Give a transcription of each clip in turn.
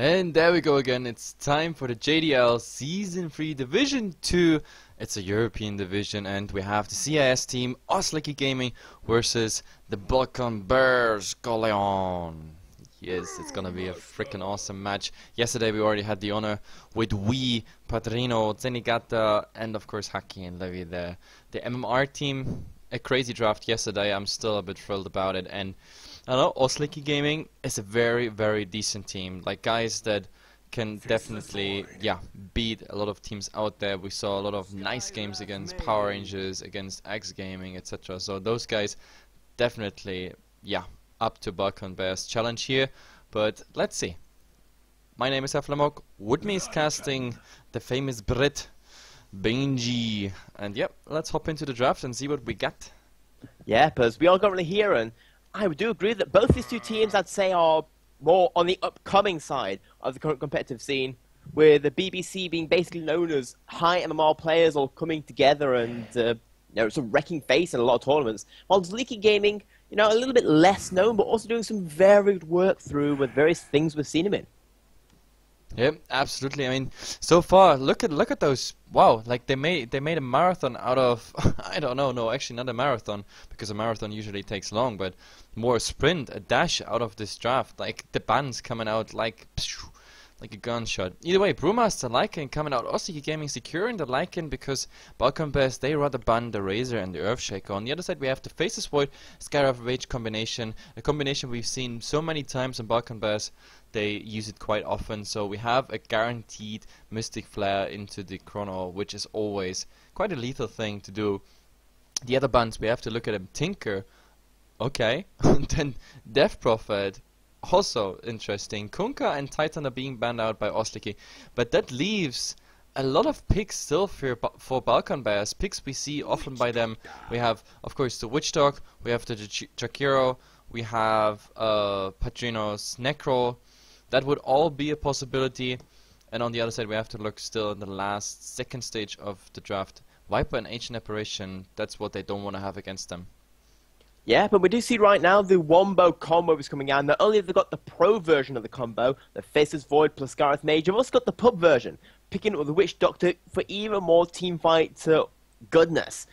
And there we go again. It's time for the JDL Season 3 Division 2. It's a European division and we have the CIS team Osliki Gaming versus the Balkan Bears Goleon. Yes, it's gonna be a freaking awesome match. Yesterday we already had the honor with Padrino, Zenigata, and of course Haki and Levi there. The MMR team, a crazy draft yesterday. I'm still a bit thrilled about it, and I don't know, Osliki Gaming is a very, very decent team. Like guys that can definitely, beat a lot of teams out there. We saw a lot of nice games against Power Rangers, against X Gaming, etc. So those guys definitely, up to Balkan Bears challenge here. But let's see. My name is HeflaTV. With me is casting the famous Brit, Benji. And let's hop into the draft and see what we got. Yeah, because we all got really here, and I do agree that both these two teams, I'd say, are more on the upcoming side of the current competitive scene, with the BBC being basically known as high MMR players all coming together and some wrecking face in a lot of tournaments, while Osliki Gaming, a little bit less known, but also doing some very good work through with various things we've seen him in. Yep, absolutely. I mean, so far, look at those. Wow, like they made a marathon out of I don't know, no, actually not a marathon, because a marathon usually takes long, but more a sprint, a dash out of this draft. Like the bans coming out like a gunshot. Either way, Brewmaster, Lycan coming out. Osliki Gaming securing the Lycan because Balkan Bears, they rather ban the Razor and the Earthshaker. On the other side, we have the Faceless Void, Scarab Rage combination, a combination we've seen so many times on Balkan Bears. They use it quite often, so we have a guaranteed Mystic Flare into the Chrono, which is always quite a lethal thing to do. The other bans, we have to look at them. Tinker, okay. Then Death Prophet, also interesting. Kunkka and Titan are being banned out by Osliki, but that leaves a lot of picks still for Balkan Bears. Picks we see often by them. We have, of course, the Witch Dog, we have the Jakiro, we have Padrino's Necro. That would all be a possibility. And on the other side, we have to look still in the second stage of the draft. Viper and Ancient Apparition, that's what they don't want to have against them. Yeah, but we do see right now the Wombo combo is coming out. Not only have they got the pro version of the combo, the Faceless Void plus Gareth Mage, you've also got the pub version, picking up with the Witch Doctor for even more teamfight goodness.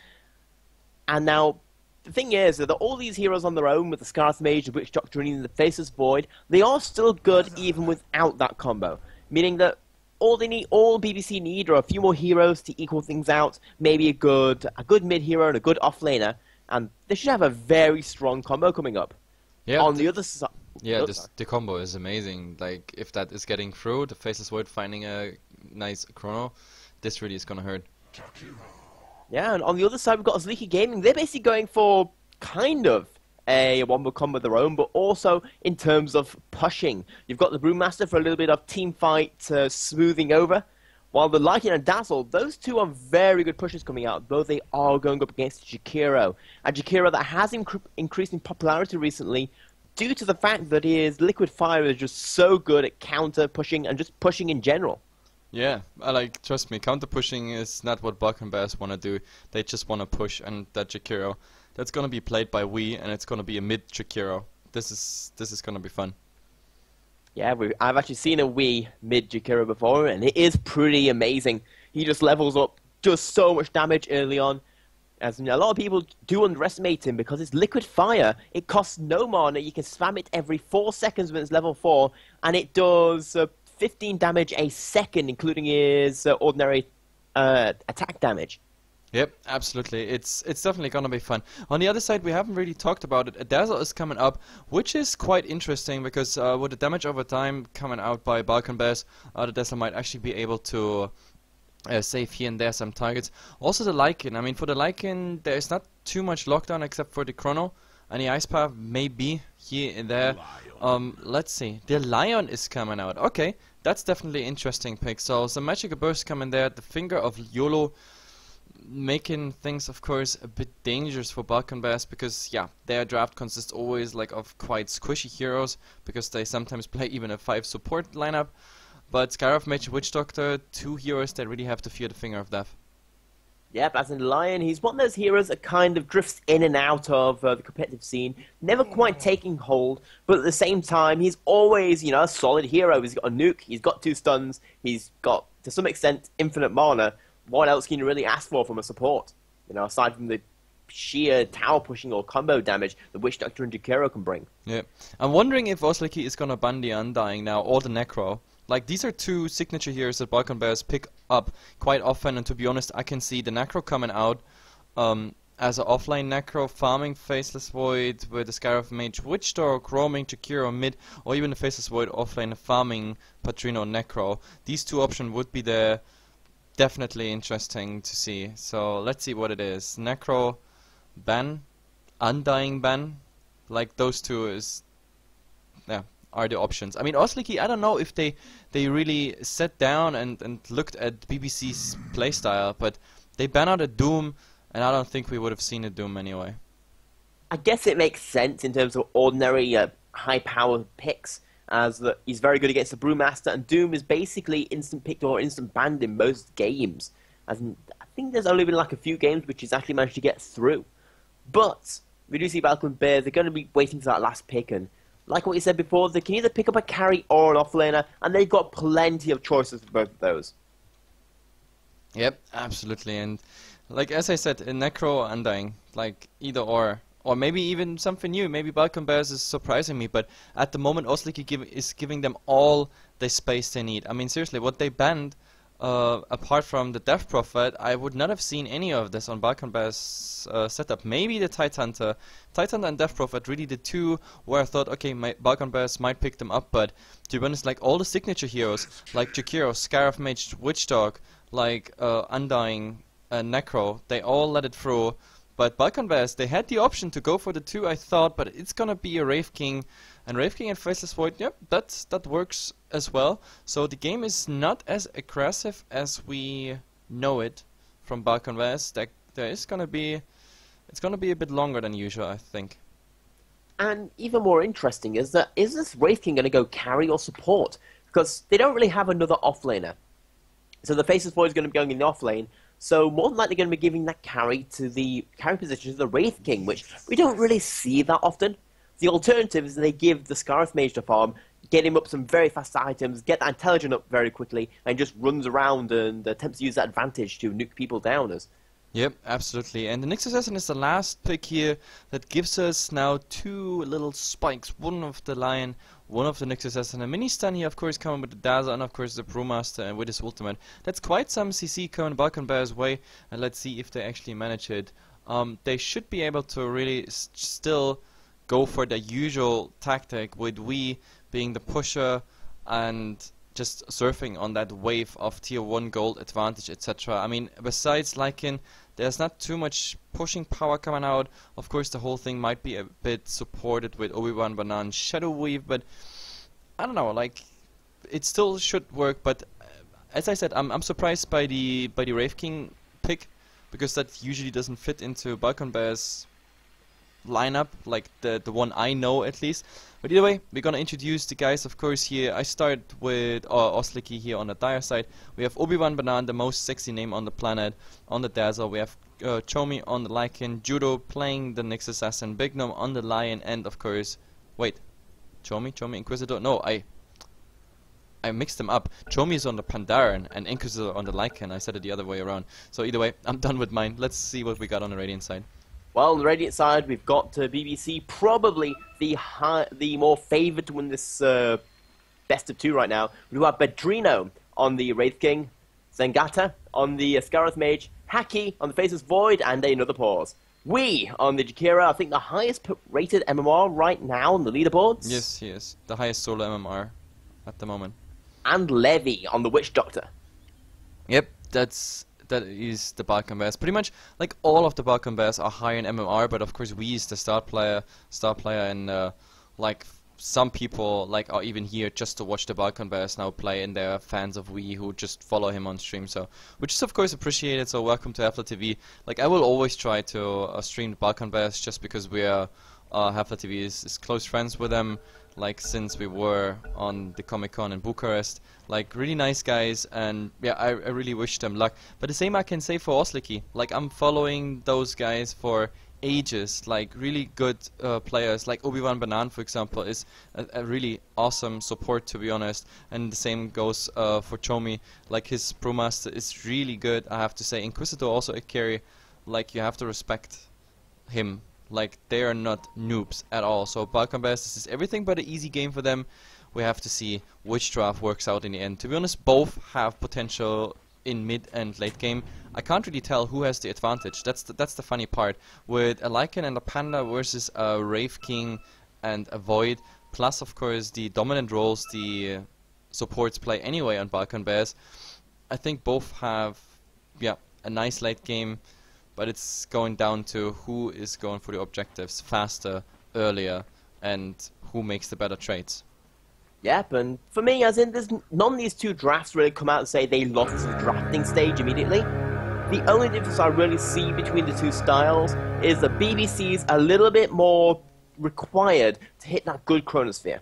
And now, the thing is that all these heroes on their own, with the Scarlet Mage, the Witch Doctor, and even the Faceless Void, they are still good even without that combo. Meaning that all BBC need are a few more heroes to equal things out, maybe a good mid hero and a good off laner, and they should have a very strong combo coming up. Yeah. On the other side. Yeah, the combo is amazing. Like if that is getting through, the Faceless Void finding a nice Chrono, this really is gonna hurt. Yeah, and on the other side, we've got Osliki Gaming. They're basically going for kind of a wombo combo of their own, but also in terms of pushing. You've got the Brewmaster for a little bit of team fight smoothing over, while the Lycan and Dazzle, those two are very good pushers coming out, though they are going up against Jakiro. A Jakiro that has increased in popularity recently due to the fact that his Liquid Fire is just so good at counter pushing and just pushing in general. Yeah, trust me, counter pushing is not what Balkan Bears want to do. They just want to push, and that Jakiro, that's gonna be played by and it's gonna be a mid Jakiro. This is gonna be fun. Yeah, I've actually seen a mid Jakiro before, and it is pretty amazing. He just levels up, does so much damage early on. As a lot of people do underestimate him because it's Liquid Fire. It costs no mana. You can spam it every 4 seconds when it's level 4, and it does 15 damage a second, including his ordinary attack damage. Yep, absolutely. It's definitely gonna be fun. On the other side, we haven't really talked about it. A Dazzle is coming up, which is quite interesting because with the damage over time coming out by Balkan Bears, the Dazzle might actually be able to save here and there some targets. Also the Lycan. I mean, for the Lycan, there is not too much lockdown except for the Chrono. And the Ice Path may be here and there. Let's see. The Lion is coming out. Okay, that's definitely an interesting pick. So some Magical Burst coming there. The Finger of YOLO, making things, of course, a bit dangerous for Balkan Bears because, their draft consists always of quite squishy heroes because they sometimes play even a 5 support lineup. But Scarab Mage, Witch Doctor, 2 heroes that really have to fear the Finger of Death. Yep, as in Lion, he's one of those heroes that kind of drifts in and out of the competitive scene, never quite taking hold, but at the same time, he's always, a solid hero. He's got a nuke, he's got 2 stuns, he's got, to some extent, infinite mana. What else can you really ask for from a support? Aside from the sheer tower pushing or combo damage the Witch Doctor and Jakiro can bring. Yeah, I'm wondering if Osliki is gonna ban the Undying now, or the Necro. Like, these are 2 signature heroes that Balkan Bears pick up quite often, and to be honest, I can see the Necro coming out as an offline Necro, farming Faceless Void with the Scarab Mage Witch Dog, roaming Jakiro mid, or even the Faceless Void offline farming Patrino Necro. These 2 options would be there. Definitely interesting to see. So let's see what it is. Necro ban, Undying ban, like those 2 is, yeah, are the options. I mean, Osliki, I don't know if they really sat down and looked at BBC's playstyle, but they ban out a Doom, and I don't think we would have seen a Doom anyway. I guess it makes sense in terms of ordinary high-power picks, as that he's very good against the Brewmaster, and Doom is basically instant picked or instant banned in most games. As in, I think there's only been like a few games which he's actually managed to get through. But we do see Balkan Bears, they're going to be waiting for that last pick, and like what you said before, they can either pick up a carry or an offlaner, and they've got plenty of choices for both of those. Yep, absolutely. And like as I said, in Necro Undying, like either or maybe even something new. Maybe Balkan Bears is surprising me, but at the moment Osliki is giving them all the space they need. I mean, seriously, what they banned, apart from the Death Prophet, I would not have seen any of this on Balkan Bears setup. Maybe the Tidehunter and Death Prophet, really the 2 where I thought, okay, Balkan Bears might pick them up, but to be honest, like all the signature heroes, like Jakiro, Scarab Mage, Witch Dog, like Undying, Necro, they all let it through. But Balkan Bears, they had the option to go for the 2, I thought, but it's gonna be a Wraith King. And Wraith King and Faceless Void, yep, that works as well. So the game is not as aggressive as we know it from Balkan Bears. It's gonna be a bit longer than usual, I think. And even more interesting is this Wraith King going to go carry or support? Because they don't really have another offlaner. So the Faceless Void is going to be going in the offlane. So more than likely going to be giving that carry to the carry position to the Wraith King, which we don't really see that often. The alternative is they give the Scarab Mage to farm, get him up some very fast items, get that intelligence up very quickly, and just runs around and attempts to use that advantage to nuke people down. Yep, absolutely. And the Nyx Assassin is the last pick here that gives us now 2 little spikes. One of the Lion, one of the Nyx Assassin. A mini stun here, of course, coming with the Dazzle, and of course the Brewmaster and with his ultimate. That's quite some CC coming Balkan Bears' way, and let's see if they actually manage it. They should be able to really still go for the usual tactic, with we being the pusher and just surfing on that wave of tier 1 gold advantage, etc. I mean, besides Lycan, there's not too much pushing power coming out. Of course, the whole thing might be a bit supported with Obi-Wan Banan Shadow Weave, but I don't know, like, it still should work. But as I said, I'm surprised by the Wraith King pick, because that usually doesn't fit into Balkan Bears lineup, like the one I know at least. But either way, we're gonna introduce the guys, of course. Here I start with Osliki here on the dire side. We have Obi-Wan Banan, the most sexy name on the planet, on the Dazzle. We have Chomi on the Lycan, Judo playing the Nyx Assassin, Big Gnome on the Lion, and of course, wait, Chomi Inquisitor? No, I mixed them up. Chomi is on the Pandaren and Inquisitor on the Lycan. I said it the other way around. So either way, I'm done with mine. Let's see what we got on the Radiant side. Well, on the Radiant side, we've got BBC, probably the more favoured to win this best of 2 right now. We have Bedrino on the Wraith King, Zengata on the Scarab Mage, Haki on the Faceless Void, and another pause. We on the Jakiro, I think the highest rated MMR right now on the leaderboards. Yes, he is. The highest solo MMR at the moment. And Levy on the Witch Doctor. Yep, that is the Balkan Bears. Pretty much, like, all of the Balkan Bears are high in MMR, but of course we is the star player, and like some people like are even here just to watch the Balkan Bears now play, and they're fans of Wii who just follow him on stream. So, which is of course appreciated. So welcome to HeflaTV. Like, I will always try to stream the Balkan Bears just because we are HeflaTV is close friends with them, like since we were on the Comic-Con in Bucharest. Like really nice guys, and yeah, I really wish them luck. But the same I can say for Osliki. Like I'm following those guys for ages. Like really good players, like Obi-Wan Banan, for example, is a really awesome support, to be honest. And the same goes for Chomi. Like his Brewmaster is really good, I have to say. Inquisitor also a carry. Like you have to respect him. Like they are not noobs at all. So Balkan Bears, this is everything but an easy game for them. We have to see which draft works out in the end. To be honest, both have potential in mid and late game. I can't really tell who has the advantage. That's the funny part. With a Lycan and a Panda versus a Wraith King and a Void, plus of course the dominant roles the supports play anyway on Balkan Bears, I think both have a nice late game. But it's going down to who is going for the objectives faster, earlier, and who makes the better trades. Yep, and for me, as in, none of these two drafts really come out and say they lost the drafting stage immediately. The only difference I really see between the two styles is that BBC's a little bit more required to hit that good chronosphere.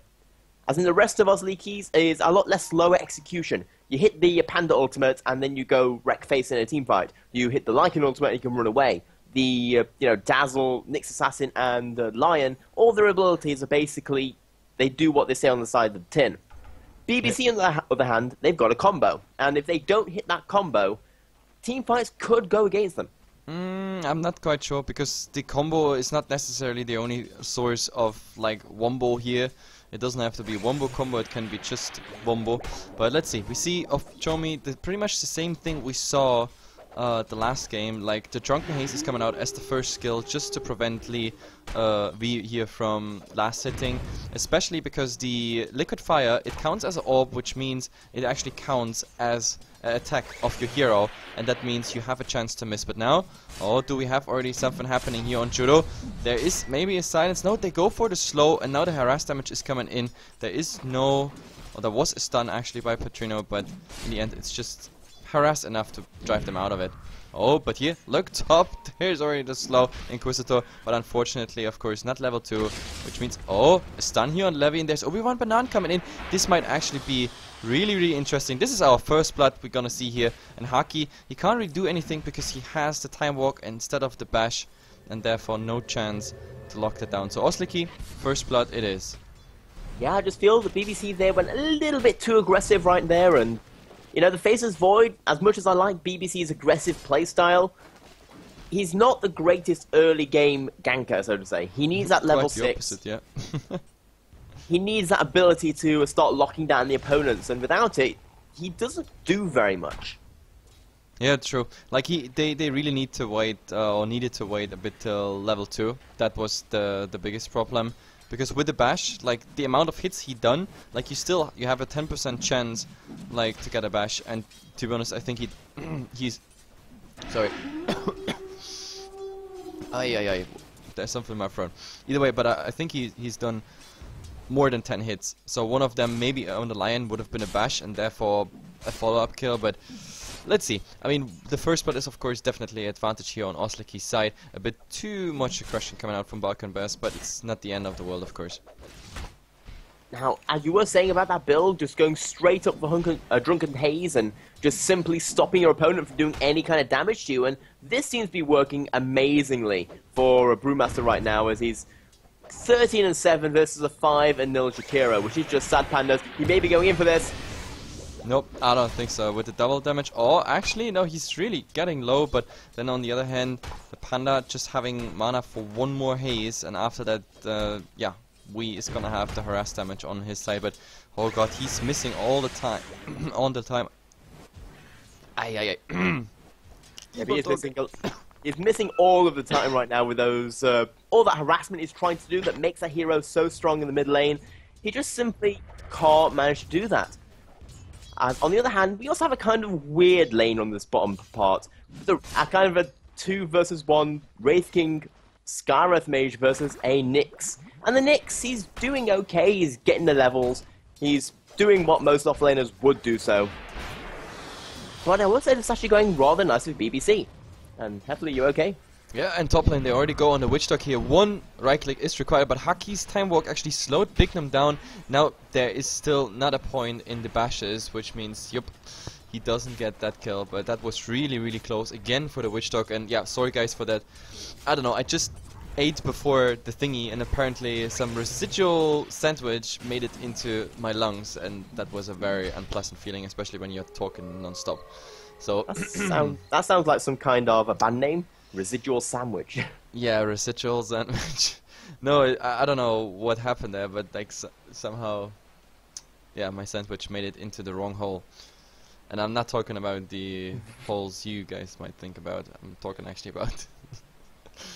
As in, the rest of Osliki's is a lot less slower execution. You hit the Panda ultimate and then you go wreck face in a team fight. You hit the Lycan ultimate and you can run away. The Dazzle, Nyx Assassin, and the Lion, all their abilities are basically, they do what they say on the side of the tin. BBC, on the other hand, they've got a combo, and if they don't hit that combo, team fights could go against them. I'm not quite sure, because the combo is not necessarily the only source of like wombo here. It doesn't have to be wombo combo, it can be just wombo. But let's see, we see of Chomi pretty much the same thing we saw the last game. Like the Drunken Haze is coming out as the first skill just to prevent Lee V here from last hitting, especially because the Liquid Fire, it counts as an orb, which means it actually counts as an attack of your hero, and that means you have a chance to miss. But now, oh, do we have already something happening here on Judo? There is maybe a silence. No, they go for the slow, and now the harass damage is coming in. There is no, or there was a stun actually by Petrino, but in the end it's just harass enough to drive them out of it. Oh, but here, look top, there's already the slow Inquisitor, but unfortunately, of course, not level 2, which means, oh, a stun here on Levy, and there's Obi-Wan Banan coming in. This might actually be really, really interesting. This is our first blood we're gonna see here, and Haki, he can't really do anything because he has the Time Walk instead of the Bash, and therefore no chance to lock that down. So Osliki, first blood it is. Yeah, I just feel the BBC there went a little bit too aggressive right there, and you know, the Faceless Void, as much as I like BBC's aggressive playstyle, he's not the greatest early game ganker, so to say. He needs that level 6. Opposite, yeah. He needs that ability to start locking down the opponents, and without it, he doesn't do very much. Yeah, true. Like they really need to wait, or needed to wait a bit till level 2. That was the biggest problem. Because with the bash, like the amount of hits he done, like you have a 10% chance, like to get a bash. And to be honest, I think he's sorry. Ay. There's something in my throat. Either way, but I think he's done more than 10 hits. So one of them maybe on the Lion would have been a bash and therefore a follow-up kill. But let's see. I mean, the first blood is of course definitely an advantage here on Osliki's side. A bit too much aggression coming out from Balkan Bears, but it's not the end of the world, of course. Now, as you were saying about that build, just going straight up for Drunken Haze and just simply stopping your opponent from doing any kind of damage to you, and this seems to be working amazingly for a Brewmaster right now, as he's 13-7 versus a 5-0 Jakiro, which is just sad pandas. He may be going in for this. Nope, I don't think so. With the double damage, or actually, no, he's really getting low, but then on the other hand, the Panda just having mana for one more haze, and after that, yeah, we is gonna have the harass damage on his side, but oh god, he's missing all the time. All the time. Ay. Yeah, he's missing all of the time right now with those, all that harassment he's trying to do that makes that hero so strong in the mid lane. He just simply can't manage to do that. On the other hand, we also have a kind of weird lane on this bottom part. A kind of a 2 versus 1 Wraith King Scareth Mage versus a Nyx. And the Nyx, he's doing okay, he's getting the levels, he's doing what most offlaners would do so. But I will say it's actually going rather nice with BBC. And Hefla, you okay? Yeah, and top lane they already go on the Witch Dog here. One right click is required, but Haki's time walk actually slowed Bignum down. Now there is still not a point in the bashes, which means, yup, he doesn't get that kill. But that was really, really close again for the Witch Dog. And yeah, sorry guys for that. I don't know, I just ate before the thingy, and apparently some residual sandwich made it into my lungs, and that was a very unpleasant feeling, especially when you're talking non-stop. So that sounds like some kind of a band name. Residual sandwich. Yeah, residual sandwich. No, I don't know what happened there, but like somehow, yeah, my sandwich made it into the wrong hole. And I'm not talking about the holes you guys might think about. I'm talking actually about.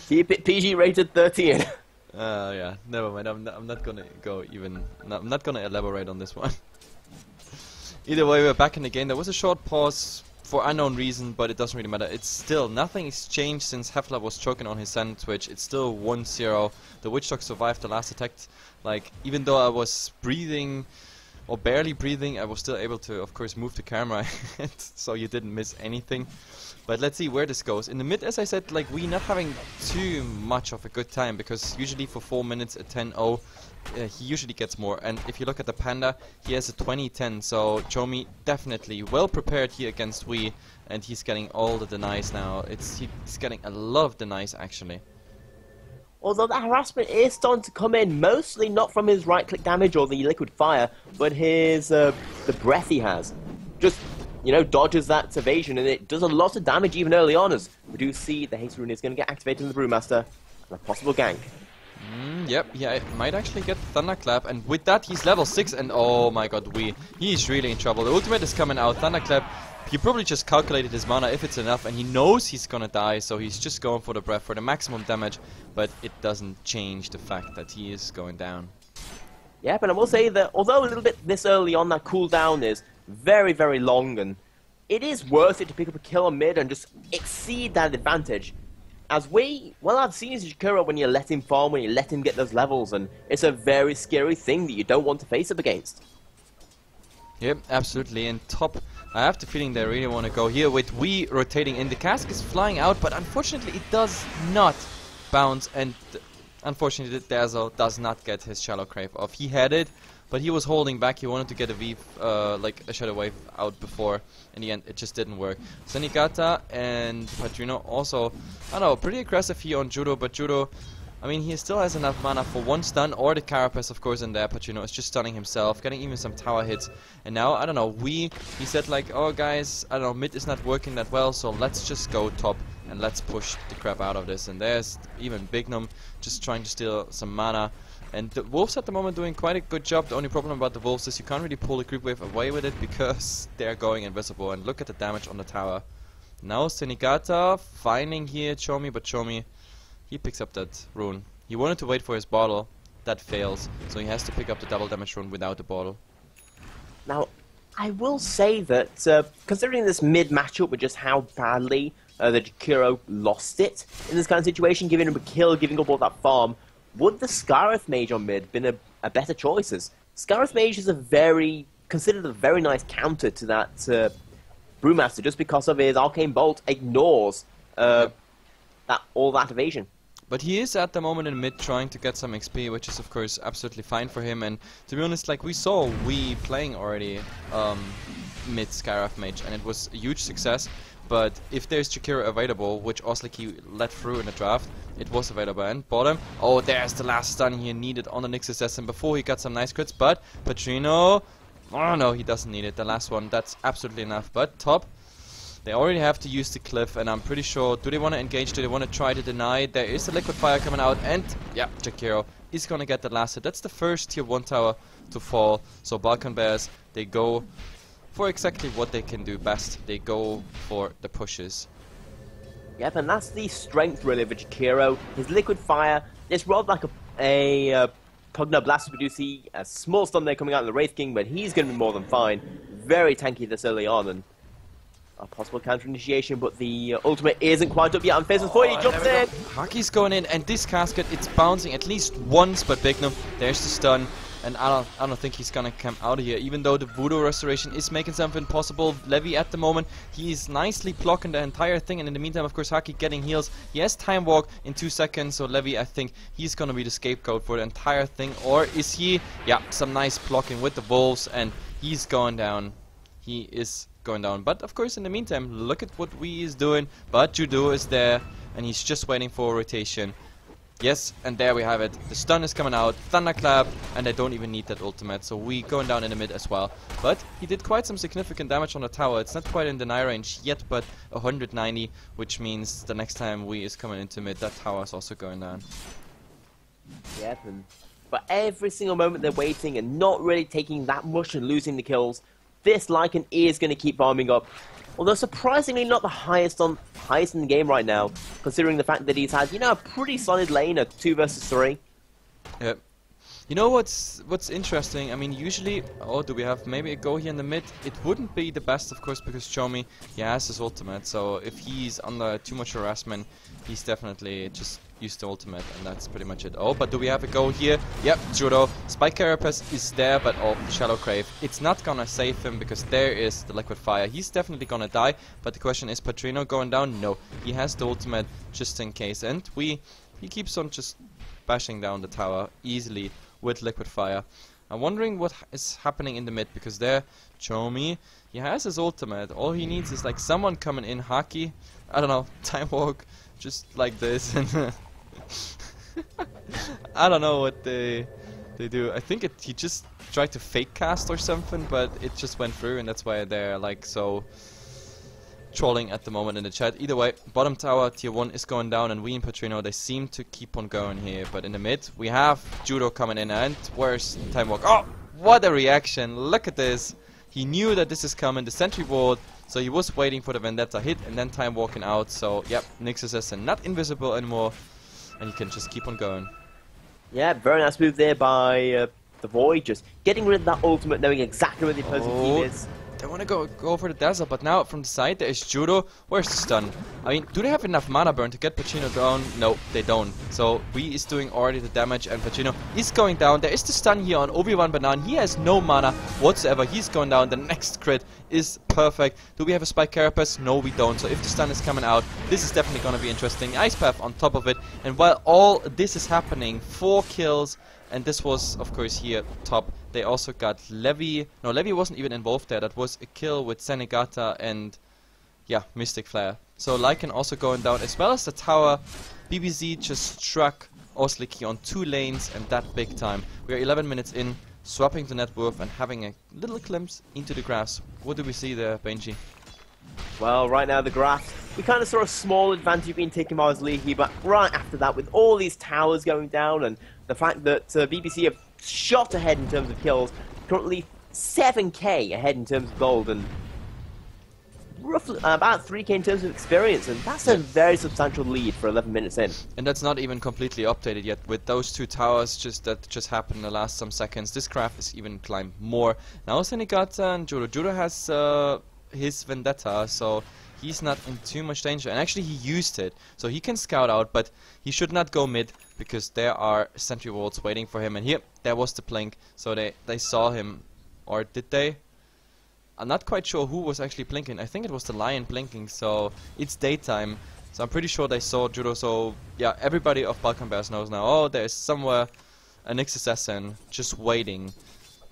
Keep it PG rated 13. Yeah, never mind. I'm not gonna go even. No, I'm not gonna elaborate on this one. Either way, we're back in the game. There was a short pause for unknown reason, but it doesn't really matter. It's still, nothing has changed since Hefla was choking on his sandwich. It's still 1-0. The Witch Dog survived the last attack. Like, even though I was breathing, or barely breathing, I was still able to, of course, move the camera, so you didn't miss anything. But let's see where this goes. In the mid, as I said, like, we not having too much of a good time, because usually for 4 minutes at 10-0, he usually gets more. And if you look at the Panda, he has a 20-10, so Chomi definitely well prepared here against Wii, and he's getting all the denies now. He's getting a lot of denies, actually. Although that harassment is starting to come in, mostly not from his right-click damage or the liquid fire, but his the breath he has. Just, you know, dodges that evasion, and it does a lot of damage even early on, as we do see the haste rune is going to get activated in the Brewmaster, and a possible gank. Yep, yeah, it might actually get Thunderclap, and with that he's level 6, and oh my god, he's really in trouble. The ultimate is coming out, Thunderclap, he probably just calculated his mana if it's enough, and he knows he's gonna die, so he's just going for the breath for the maximum damage, but it doesn't change the fact that he is going down. Yeah, but I will say that although a little bit this early on, that cooldown is very, very long, and it is worth it to pick up a kill on mid and just exceed that advantage. As I've seen Jakiro when you let him farm, when you let him get those levels, and it's a very scary thing that you don't want to face up against. Yep, absolutely. And top, I have the feeling they really want to go here with Wii rotating in. The cask is flying out, but unfortunately it does not bounce, and unfortunately Dazzle does not get his Shallow Crave off. He had it, but he was holding back. He wanted to get a V, like a Shadow Wave out before. In the end, it just didn't work. Senigata and Padrino also, I don't know, pretty aggressive here on Judo, but Judo, I mean, he still has enough mana for one stun, or the Carapace, of course, in there. Padrino is just stunning himself, getting even some tower hits. And now, I don't know, he said like, oh guys, I don't know, mid is not working that well, so let's just go top and let's push the crap out of this. And there's even Bignum just trying to steal some mana. And the Wolves at the moment doing quite a good job. The only problem about the Wolves is you can't really pull the creep wave away with it because they're going invisible. And look at the damage on the tower. Now Senigata finding here Chomi, but Chomi, he picks up that rune. He wanted to wait for his bottle. That fails. So he has to pick up the double damage rune without the bottle. Now, I will say that considering this mid matchup with just how badly the Jakiro lost it in this kind of situation, giving him a kill, giving up all that farm, would the Scarif Mage on mid been a better choice? As Scarif Mage is considered a very nice counter to that Brewmaster, just because of his Arcane Bolt ignores all that evasion. But he is at the moment in mid trying to get some XP, which is of course absolutely fine for him. And to be honest, like we saw playing already mid Scarif Mage, and it was a huge success. But if there's Jakiro available, which Osliki let through in the draft, it was available. And bottom, oh, there's the last stun he needed on the Nyx Assassin before he got some nice crits. But Padrino, oh no, he doesn't need it. The last one, that's absolutely enough. But top, they already have to use the cliff, and I'm pretty sure, do they want to engage? Do they want to try to deny? There is a liquid fire coming out, and yeah, Jakiro is going to get the last hit. That's the first tier 1 tower to fall. So Balkan Bears, they go for exactly what they can do best. They go for the pushes. Yep, and that's the strength really of Jakiro. His liquid fire, it's rather like a Pugna Blast. We do see a small stun there coming out of the Wraith King, but he's going to be more than fine. Very tanky this early on, and a possible counter initiation, but the ultimate isn't quite up yet on Phases 4. He jumps in. Haki's going in, and this casket, it's bouncing at least once, but Bignum, there's the stun. and I don't think he's gonna come out of here, even though the Voodoo Restoration is making something possible. Levy at the moment, he's nicely blocking the entire thing, and in the meantime, of course, Haki getting heals. He has Time Walk in 2 seconds, so Levy, I think he's gonna be the scapegoat for the entire thing. Or is he? Yeah, some nice blocking with the Wolves, and he's going down. He is going down. But of course, in the meantime, look at what we is doing. But Judo is there, and he's just waiting for a rotation. Yes, and there we have it. The stun is coming out, Thunderclap, and they don't even need that ultimate, so we going down in the mid as well. But he did quite some significant damage on the tower. It's not quite in deny range yet, but 190, which means the next time we is coming into mid, that tower is also going down. Yep, and for every single moment they're waiting and not really taking that much and losing the kills, this Lycan is going to keep farming up. Although surprisingly not the highest in the game right now, considering the fact that he's had, you know, a pretty solid lane at 2 versus 3. Yep. You know what's interesting? I mean, usually, oh, do we have maybe a go here in the mid? It wouldn't be the best, of course, because Chomi, he has his ultimate, so if he's under too much harassment, he's definitely just used the ultimate, and that's pretty much it. Oh, but do we have a go here? Yep, Judo. Spike Carapace is there, but oh, Shallow Crave. It's not gonna save him, because there is the Liquid Fire. He's definitely gonna die, but the question is, Patrino going down? No. He has the ultimate, just in case, and he keeps on just bashing down the tower easily with Liquid Fire. I'm wondering what is happening in the mid, because there, Chomi, he has his ultimate. All he needs is like someone coming in, Haki, I don't know, Time Walk, just like this, and I don't know what they do. I think he just tried to fake cast or something, but it just went through, and that's why they're like so trolling at the moment in the chat. Either way, bottom tower tier 1 is going down, and we and Patrino, they seem to keep on going here. But in the mid, we have Judo coming in, and where's Time Walk? Oh, what a reaction! Look at this. He knew that this is coming, the sentry ward, so he was waiting for the Vendetta hit, and then Time Walking out. So, yep, Nixus is not invisible anymore, and he can just keep on going. Yeah, very nice move there by the Void, just getting rid of that ultimate, knowing exactly where the opposing team is. They want to go for the Dazzle, but now from the side there is Judo. Where's the stun? I mean, do they have enough mana burn to get Pacino down? No, they don't. So we is doing already the damage, and Pacino is going down. There is the stun here on Obi-Wan Banan. He has no mana whatsoever. He's going down. The next crit is perfect. Do we have a Spike Carapace? No, we don't. So if the stun is coming out, this is definitely going to be interesting. Ice Path on top of it. And while all this is happening, 4 kills. And this was, of course, here top. They also got Levy. No, Levy wasn't even involved there. That was a kill with Senegata and, yeah, Mystic Flare. So Lycan also going down, as well as the tower. BBC just struck Osliki on 2 lanes, and that big time. We are 11 minutes in, swapping the net worth and having a little glimpse into the grass. What do we see there, Benji? Well, right now the grass, we kind of saw a small advantage being taken by Osliki, but right after that, with all these towers going down and the fact that BBC have shot ahead in terms of kills, currently 7k ahead in terms of gold, and roughly about 3k in terms of experience, and that's a very substantial lead for 11 minutes in. And that's not even completely updated yet. With those 2 towers that just happened in the last some seconds, this graph is even climbed more. Now Senegata and Judo. Judo has his Vendetta, so he's not in too much danger, and actually he used it, so he can scout out, but he should not go mid, because there are sentry walls waiting for him, and here, there was the blink, so they saw him, or did they? I'm not quite sure who was actually blinking. I think it was the lion blinking, so it's daytime, so I'm pretty sure they saw Judo, so yeah, everybody of Balkan Bears knows now, oh, there's somewhere a Nyx assassin just waiting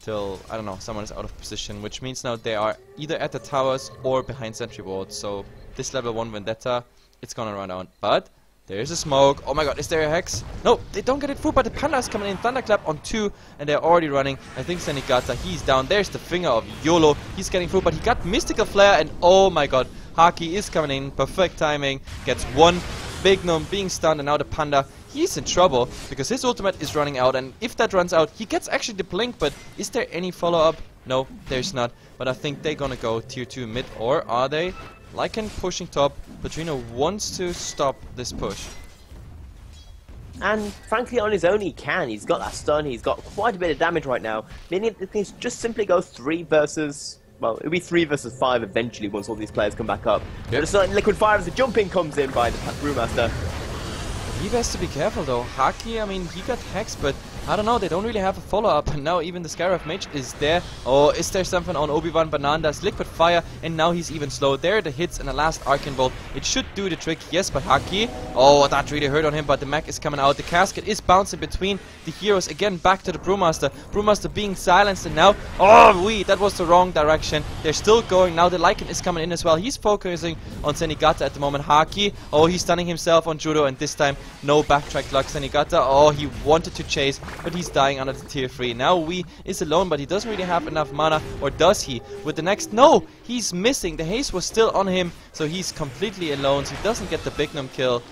till, I don't know, someone is out of position, which means now they are either at the towers or behind sentry wards. So this level 1 Vendetta, it's gonna run out. But there is a smoke. Oh my god, is there a Hex? No, they don't get it through, but the Panda is coming in. Thunderclap on 2, and they're already running. I think Senegata, he's down. There's the finger of YOLO. He's getting through, but he got Mystical Flare, and oh my god, Haki is coming in. Perfect timing. Gets 1. Big Gnome being stunned, and now the Panda, he's in trouble, because his ultimate is running out, and if that runs out, he gets actually the blink, but is there any follow-up? No, there's not, but I think they're gonna go tier 2 mid, or are they? Lycan pushing top. Patrino wants to stop this push. And frankly, on his own he can. He's got that stun, he's got quite a bit of damage right now, meaning that he can just simply go 3 versus... Well, it'll be 3 versus 5 eventually once all these players come back up. Yep. But it's like Liquid Fire as the jumping comes in by the Brewmaster. He has to be careful though. Haki, I mean, he got hexed, but I don't know, they don't really have a follow-up, and now even the Scarab Mage is there. Oh, is there something on Obi-Wan Banana's Liquid Fire, and now he's even slow. There are the hits and the last Arcane Bolt. It should do the trick, yes, but Haki, oh, that really hurt on him, but the mech is coming out. The casket is bouncing between the heroes. Again, back to the Brewmaster. Brewmaster being silenced, and now, oh, that was the wrong direction. They're still going. Now the Lycan is coming in as well. He's focusing on Zenigata at the moment. Haki, oh, he's stunning himself on Judo, and this time, no backtrack luck. Zenigata, oh, he wanted to chase, but he's dying under the tier 3. Now Wii is alone, but he doesn't really have enough mana, or does he? With the next, no, he's missing. The haste was still on him, so he's completely alone, so he doesn't get the Bignum kill.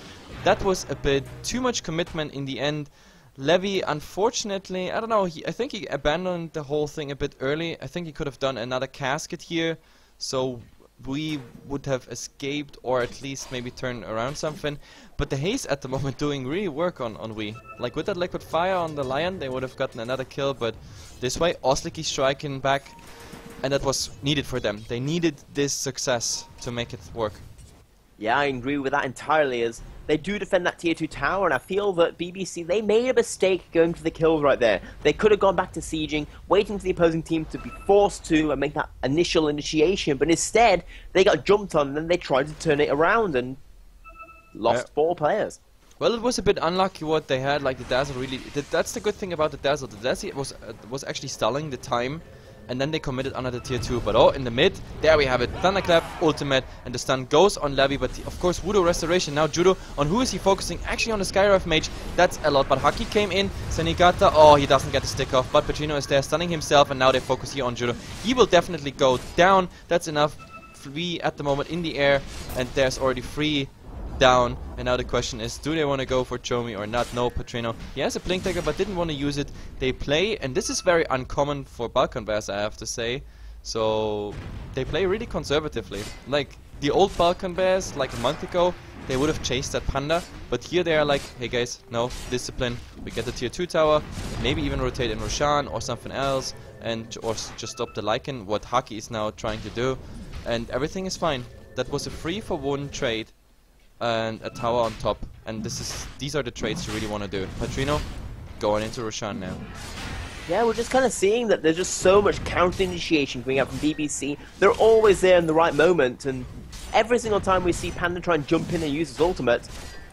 That was a bit too much commitment in the end. Levy, unfortunately, I don't know, I think he abandoned the whole thing a bit early. I think he could have done another casket here, so we would have escaped, or at least maybe turn around something. But the haste at the moment doing really work on Wii. Like with that Liquid Fire on the Lion, they would have gotten another kill, but this way, Osliki striking back, and that was needed for them. They needed this success to make it work. Yeah, I agree with that entirely, as they do defend that tier 2 tower, and I feel that BBC, they made a mistake going for the kills right there. They could have gone back to sieging, waiting for the opposing team to be forced to make that initial initiation, but instead, they got jumped on, and then they tried to turn it around, and lost 4 players. Well, it was a bit unlucky what they had, like the Dazzle really... That's the good thing about the Dazzle. The Dazzle was actually stalling the time, and then they committed under the tier 2. But oh, in the mid, there we have it. Thunderclap, ultimate, and the stun goes on Levy, but of course Voodoo Restoration. Now Judo, on who is he focusing? Actually on the Skyrive Mage. That's a lot, but Haki came in. Zenigata, oh, he doesn't get the stick off, but Petrino is there stunning himself, and now they focus here on Judo. He will definitely go down. That's enough. 3 at the moment in the air, and there's already 3 down, and now the question is, do they want to go for Chomi or not? No, Petrino, he has a Blink Dagger but didn't want to use it. They play, and this is very uncommon for Balkan Bears, I have to say, so they play really conservatively. Like the old Balkan Bears, like a month ago, they would have chased that Panda, but here they are like, hey guys, no, discipline, we get the tier 2 tower, maybe even rotate in Roshan or something else, and or just stop the Lycan, what Haki is now trying to do, and everything is fine. That was a 3-for-1 trade, and a tower on top, and these are the trades you really want to do. Petrino going into Roshan now. Yeah, we're just kind of seeing that there's just so much counter initiation coming out from BBC. They're always there in the right moment, and every single time we see Panda try and jump in and use his ultimate,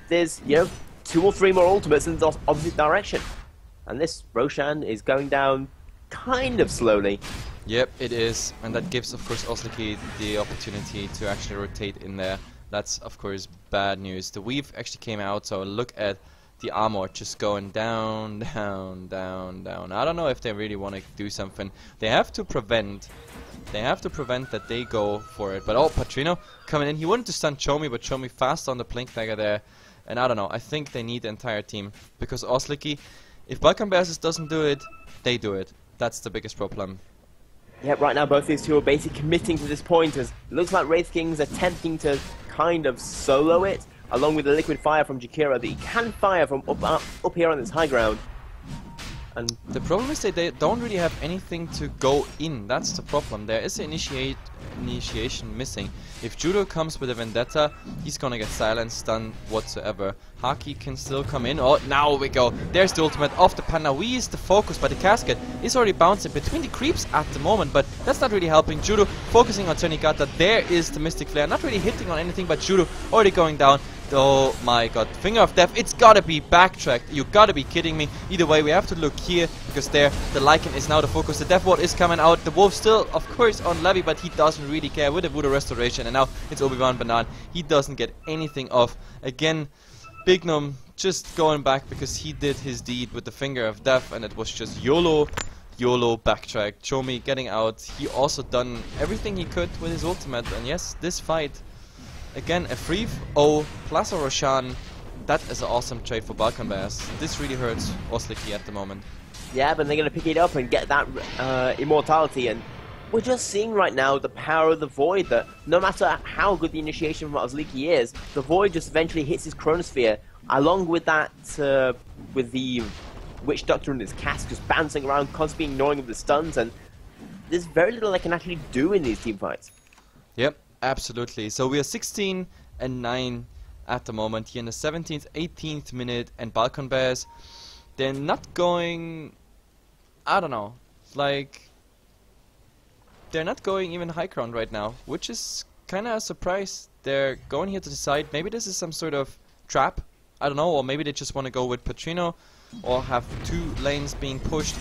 there's, you know, 2 or 3 more ultimates in the opposite direction. And this Roshan is going down kind of slowly. Yep, it is, and that gives of course Osliki the opportunity to actually rotate in there. That's of course bad news. The weave actually came out, so look at the armor just going down, down, down, down. I don't know if they really want to do something. They have to prevent that they go for it. But oh, Petrino coming in. He wanted to stun Chomi, but Chomi fast on the Blink Dagger there. And I don't know, I think they need the entire team, because Osliki, if Balkan Bears doesn't do it, they do it. That's the biggest problem. Yeah, right now both these two are basically committing to this point, as it looks like Wraith King's attempting to kind of solo it, along with the Liquid Fire from Jakira that he can fire from up here on this high ground. And the problem is that they don't really have anything to go in. That's the problem. There is an initiation missing. If Judo comes with a Vendetta, he's gonna get silenced, stunned whatsoever. Haki can still come in. Oh, now we go. There's the ultimate of the Panda. We is the focus, but the casket is already bouncing between the creeps at the moment, but that's not really helping. Judo focusing on Zenigata. There is the Mystic Flare. Not really hitting on anything, but Judo already going down. Oh my god, Finger of Death, it's gotta be backtracked. You gotta be kidding me. Either way, we have to look here, because there, the Lycan is now the focus. The Death Ward is coming out. The Wolf still, of course, on Levy, but he doesn't really care with the Voodoo Restoration. And now it's Obi-Wan Banan. He doesn't get anything off. Again, Bignum just going back because he did his deed with the Finger of Death, and it was just YOLO backtrack. Chomi getting out. He also done everything he could with his ultimate, and yes, this fight, again, a 3-0 plus a Roshan, that is an awesome trade for Balkan Bears. This really hurts Osliki at the moment. Yeah, but they're going to pick it up and get that immortality, and we're just seeing right now the power of the Void, that no matter how good the initiation from Osliki is, the Void just eventually hits his Chronosphere, along with that, with the Witch Doctor and his cast just bouncing around, constantly ignoring the stuns, and there's very little they can actually do in these team fights. Yep. Absolutely. So we are 16 and 9 at the moment here in the 17th, 18th minute, and Balkan Bears, they're not going, I don't know, like, they're not going even high ground right now, which is kind of a surprise. They're going here to decide, maybe this is some sort of trap, I don't know, or maybe they just want to go with Petrino, or have 2 lanes being pushed.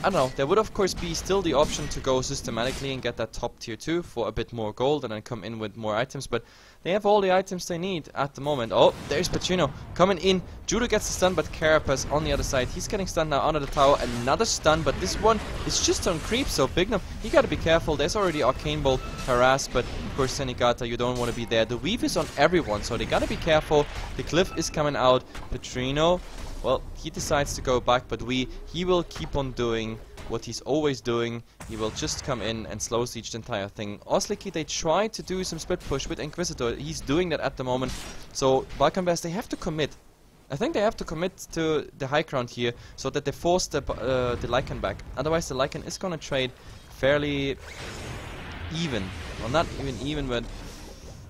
I don't know, there would of course be still the option to go systematically and get that top tier 2 for a bit more gold and then come in with more items, but they have all the items they need at the moment. Oh, there's Petrino coming in. Judo gets the stun, but Carapace on the other side, he's getting stunned now under the tower. Another stun, but this one is just on creep, so Bignum, you gotta be careful. There's already Arcane Bolt harassed, but of course Senigata, you don't want to be there. The weave is on everyone, so they gotta be careful. The cliff is coming out. Petrino, well, he decides to go back, but he will keep on doing what he's always doing. He will just come in and slow siege the entire thing. Osliki, they try to do some split push with Inquisitor. He's doing that at the moment. So Balkan Bears, they have to commit. I think they have to commit to the high ground here so that they force the Lycan back. Otherwise the Lycan is gonna trade fairly even. Well, not even, but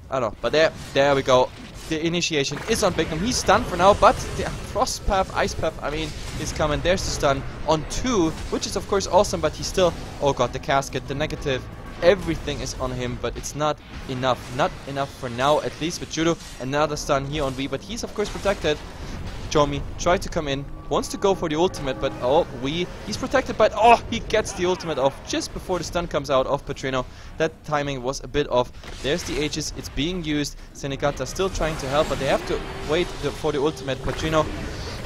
I don't know. But there we go. The initiation is on Bignum. He's stunned for now, but the Frost Path, Ice Path, I mean, is coming. There's the stun on 2, which is of course awesome, but he's still... Oh god, the casket, the negative, everything is on him, but it's not enough. Not enough for now, at least with Judo. Another stun here on V, but he's of course protected. Chomi tried to come in, wants to go for the ultimate, but he's protected, but he gets the ultimate off just before the stun comes out of Petrino. That timing was a bit off. There's the Aegis, it's being used. Senigata still trying to help, but they have to wait for the ultimate. Petrino,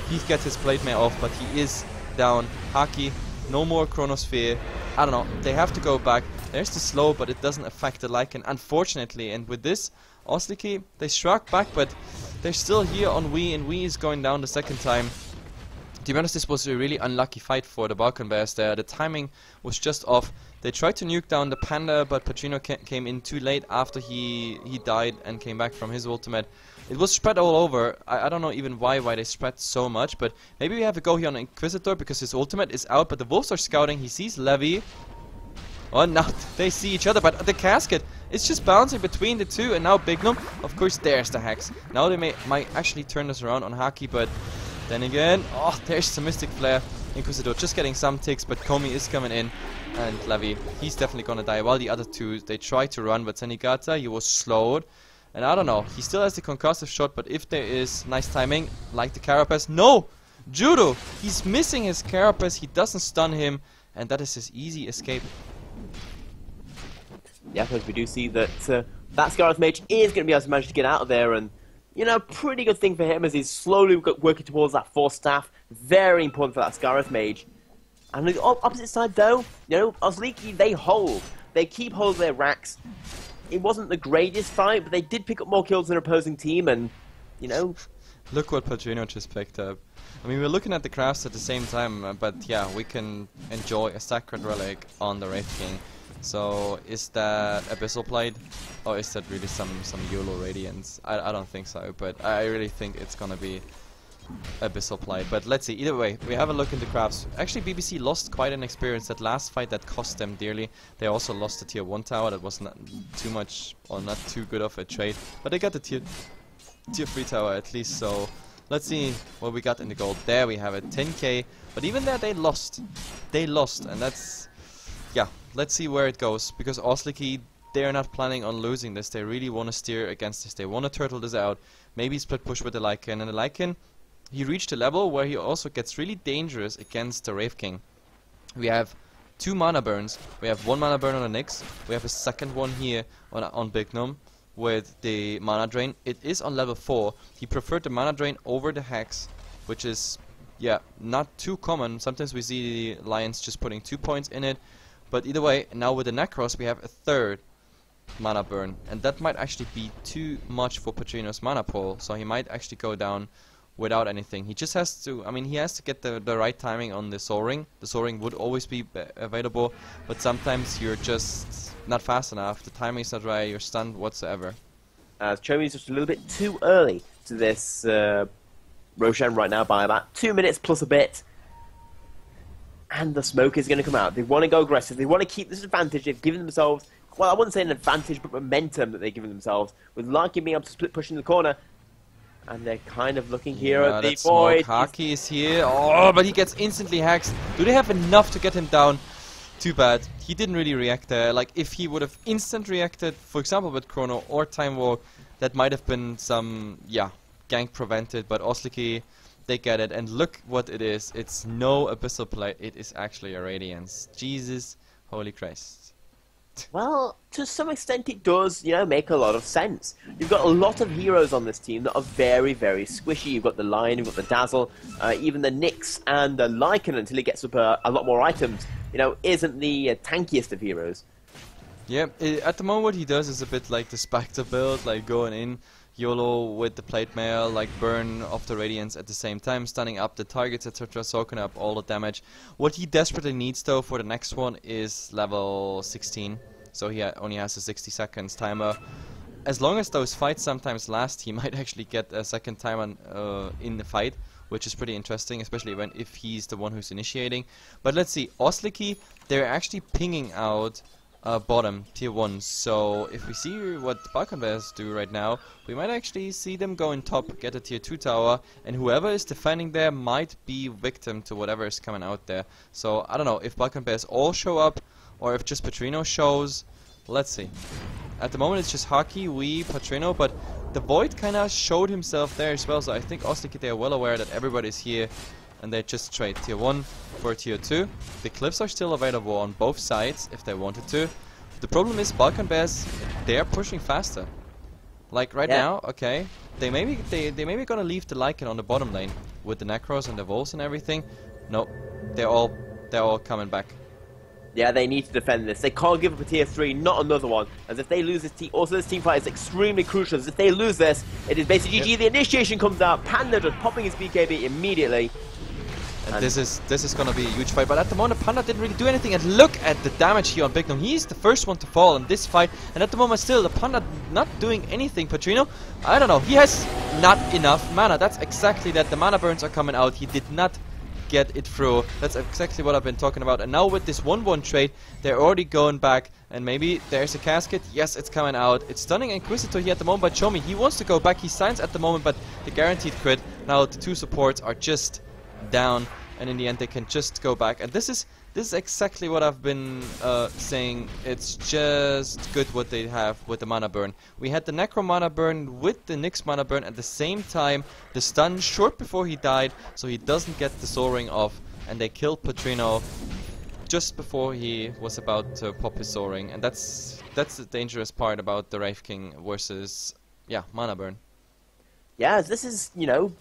he gets his Blade Mail off, but he is down. Haki, no more Chronosphere. I don't know, they have to go back. There's the slow, but it doesn't affect the Lycan, unfortunately. And with this, Osliki, they struck back, but they're still here on Wii, and Wii is going down the second time. To be honest, this was a really unlucky fight for the Balkan Bears there. The timing was just off. They tried to nuke down the Panda, but Petrino came in too late after he died and came back from his ultimate. It was spread all over. I don't know even why they spread so much, but maybe we have a go here on Inquisitor because his ultimate is out, but the Wolves are scouting. He sees Levi. Oh, now they see each other, but the casket is just bouncing between the two, and now Bignum, of course, there's the Hex. Now they might actually turn this around on Haki, but then again, there's the Mystic Flare. Inquisitor just getting some ticks, but Komi is coming in, and Levi, he's definitely gonna die, while the other two, they try to run, but Senigata, he was slowed, and I don't know, he still has the concussive shot, but if there is nice timing, like the Carapace, no! Judo, he's missing his Carapace, he doesn't stun him, and that is his easy escape. Yeah, because we do see that that Scarlet Mage is going to be able to manage to get out of there, and, you know, pretty good thing for him as he's slowly working towards that 4 staff. Very important for that Scarlet Mage. And on the opposite side, though, you know, Osliki, they hold. They keep hold of their racks. It wasn't the greatest fight, but they did pick up more kills than their opposing team, and, you know... Look what Petrino just picked up. I mean, we're looking at the crafts at the same time, but yeah, we can enjoy a Sacred Relic on the Wraith King. So, is that Abyssal Blade, or is that really some YOLO Radiance? I don't think so, but I really think it's gonna be Abyssal Blade. But let's see, either way, we have a look in the crafts. Actually, BBC lost quite an experience. That last fight, that cost them dearly. They also lost the tier 1 tower, that was not too much, or not too good of a trade. But they got the tier 3 tower at least, so... Let's see what we got in the gold. There we have it, 10k. But even there, they lost. They lost, and that's... Yeah, let's see where it goes, because Osliki, they're not planning on losing this. They really want to steer against this. They want to turtle this out. Maybe split push with the Lycan. And the Lycan, he reached a level where he also gets really dangerous against the Wraith King. We have 2 mana burns. We have 1 mana burn on the Nyx. We have a second one here on Bignum with the mana drain. It is on level 4. He preferred the mana drain over the Hex, which is, yeah, not too common. Sometimes we see the Lions just putting 2 points in it. But either way, now with the Necros we have a 3rd mana burn, and that might actually be too much for Petrino's mana pool, so he might actually go down without anything. He just has to, I mean, he has to get the right timing on the Soul Ring. The Soul Ring would always be available, but sometimes you're just not fast enough, the timing is not right, you're stunned whatsoever. Chomi is just a little bit too early to this Roshan right now by about 2 minutes plus a bit. And the smoke is going to come out. They want to go aggressive. They want to keep this advantage they've given themselves. Well, I wouldn't say an advantage, but momentum that they've given themselves. With Larkin being able to split push in the corner. And they're kind of looking here Yeah, at the that smoke. void. Haki is here. Oh, but he gets instantly hacked. Do they have enough to get him down? Too bad. He didn't really react there. Like, if he would have instant reacted, for example, with Chrono or Time Walk, that might have been some, yeah, gank prevented. But Osliki, they get it. And look what it is. It's no Abyssal Plate. It is actually a Radiance. Jesus, holy Christ. Well, to some extent it does, you know, make a lot of sense. You've got a lot of heroes on this team that are very, very squishy. You've got the Lion, you've got the Dazzle, even the Nyx and the Lycan, until he gets up a lot more items, you know, isn't the tankiest of heroes. Yeah, at the moment what he does is a bit like the Spectre build, like going in YOLO with the plate mail, like burn off the Radiance at the same time, stunning up the targets, etc., soaking up all the damage. What he desperately needs though for the next one is level 16, so he only has a 60 seconds timer. As long as those fights sometimes last, he might actually get a second timer in the fight, which is pretty interesting, especially if he's the one who's initiating. But let's see, Osliki, they're actually pinging out bottom, tier 1, so if we see what Balkan Bears do right now, we might actually see them go in top, get a tier 2 tower, and whoever is defending there might be victim to whatever is coming out there. So I don't know if Balkan Bears all show up, or if just Patrino shows. Let's see. At the moment it's just Haki, Patrino, but the Void kinda showed himself there as well, so I think Osliki, they are well aware that everybody's here, and they just trade tier 1 for tier 2. The cliffs are still available on both sides if they wanted to. The problem is Balkan Bears, they are pushing faster. Like right now, okay, they may be gonna leave the Lycan on the bottom lane with the Necros and the Wolves and everything. Nope, they're all coming back. Yeah, they need to defend this. They can't give up a tier 3, not another one. As if they lose this team, also this team fight is extremely crucial. As if they lose this, it is basically GG. The initiation comes out. Panda just popping his BKB immediately. And this is gonna be a huge fight, but at the moment Panda didn't really do anything, and look at the damage here on Big Gnome. He's the first one to fall in this fight, and at the moment still the Panda not doing anything. Patrino, I don't know, he has not enough mana. That's exactly that. The mana burns are coming out. He did not get it through. That's exactly what I've been talking about. And now with this 1-1 trade, they're already going back, and maybe there's a casket. Yes, it's coming out. It's stunning Inquisitor here at the moment, but Chomi, he wants to go back. He signs at the moment, but the guaranteed crit. Now the two supports are just down, and in the end they can just go back. And this is exactly what I've been saying. It's just good what they have with the mana burn. We had the Necro mana burn with the Nyx mana burn at the same time. The stun short before he died, so he doesn't get the Soul Ring off, and they killed Patrino just before he was about to pop his Soul Ring. And that's the dangerous part about the Wraith King versus, yeah, mana burn. Yeah, this is, you know,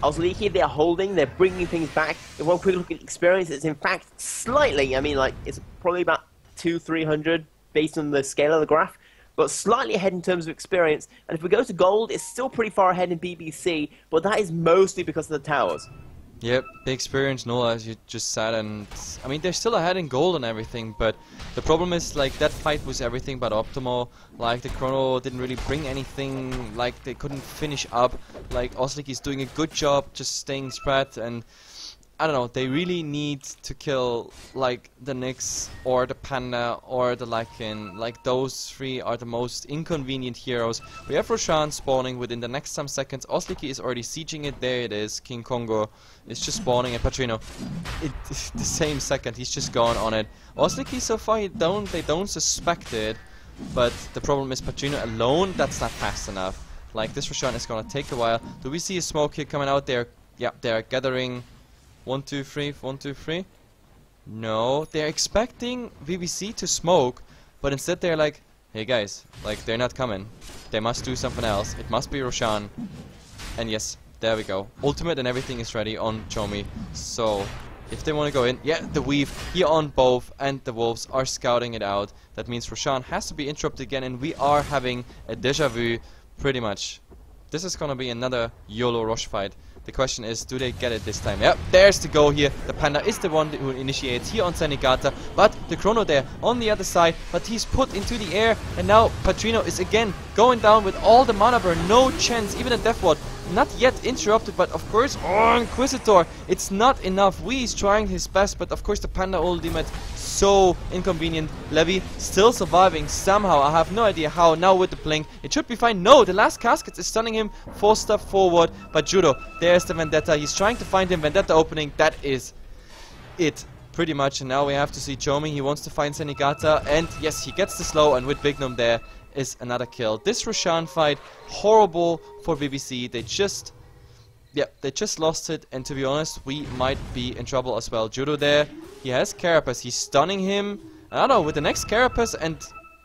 Osliki, they're holding, they're bringing things back. If one quick look at experience, it's in fact slightly, I mean, like, it's probably about 200-300 based on the scale of the graph, but slightly ahead in terms of experience. And if we go to gold, it's still pretty far ahead in BBC, but that is mostly because of the towers. Yep, the experience, Nola, as you just said, and I mean, they're still ahead in gold and everything, but the problem is, like, that fight was everything but optimal. Like, the Chrono didn't really bring anything, like, they couldn't finish up. Like, Osliki's doing a good job just staying spread, and I don't know, they really need to kill, like, the Nyx or the Panda or the Lycan. Like, those three are the most inconvenient heroes. We have Roshan spawning within the next some seconds. Osliki is already sieging it. There it is. King Kongo is just spawning, and Patrino, the same second, he's just gone on it. Osliki so far, they don't suspect it, but the problem is Patrino alone, that's not fast enough. Like, this Roshan is gonna take a while. Do we see a smoke here coming out there? Yeah, they're gathering. 1, 2, 3, 1, 2, 3. No, they're expecting VBC to smoke, but instead they're like, hey guys, like, they're not coming. They must do something else. It must be Roshan. And yes, there we go. Ultimate and everything is ready on Chomi. So, if they want to go in, yeah, the Weave here on both, and the Wolves are scouting it out. That means Roshan has to be interrupted again, and we are having a deja vu, pretty much. This is gonna be another YOLO Roche fight. The question is, do they get it this time? Yep, there's the goal here. The Panda is the one who initiates here on Senigata, but the Chrono there on the other side, but he's put into the air, and now Patrino is again going down with all the mana burn. No chance, even a Death Ward not yet interrupted, but of course, oh, Inquisitor, it's not enough. Wee is trying his best, but of course the Panda ultimate so inconvenient. Levy still surviving somehow. I have no idea how. Now with the blink, it should be fine. No, the last casket is stunning him. 4 step forward. But Judo, there's the Vendetta. He's trying to find him. Vendetta opening. That is it. Pretty much. And now we have to see Chomi. He wants to find Senigata. And yes, he gets the slow. And with Big Gnome there is another kill. This Roshan fight, horrible for VBC. They just lost it, and to be honest, we might be in trouble as well. Judo there, he has Carapace, he's stunning him. I don't know, with the next Carapace, and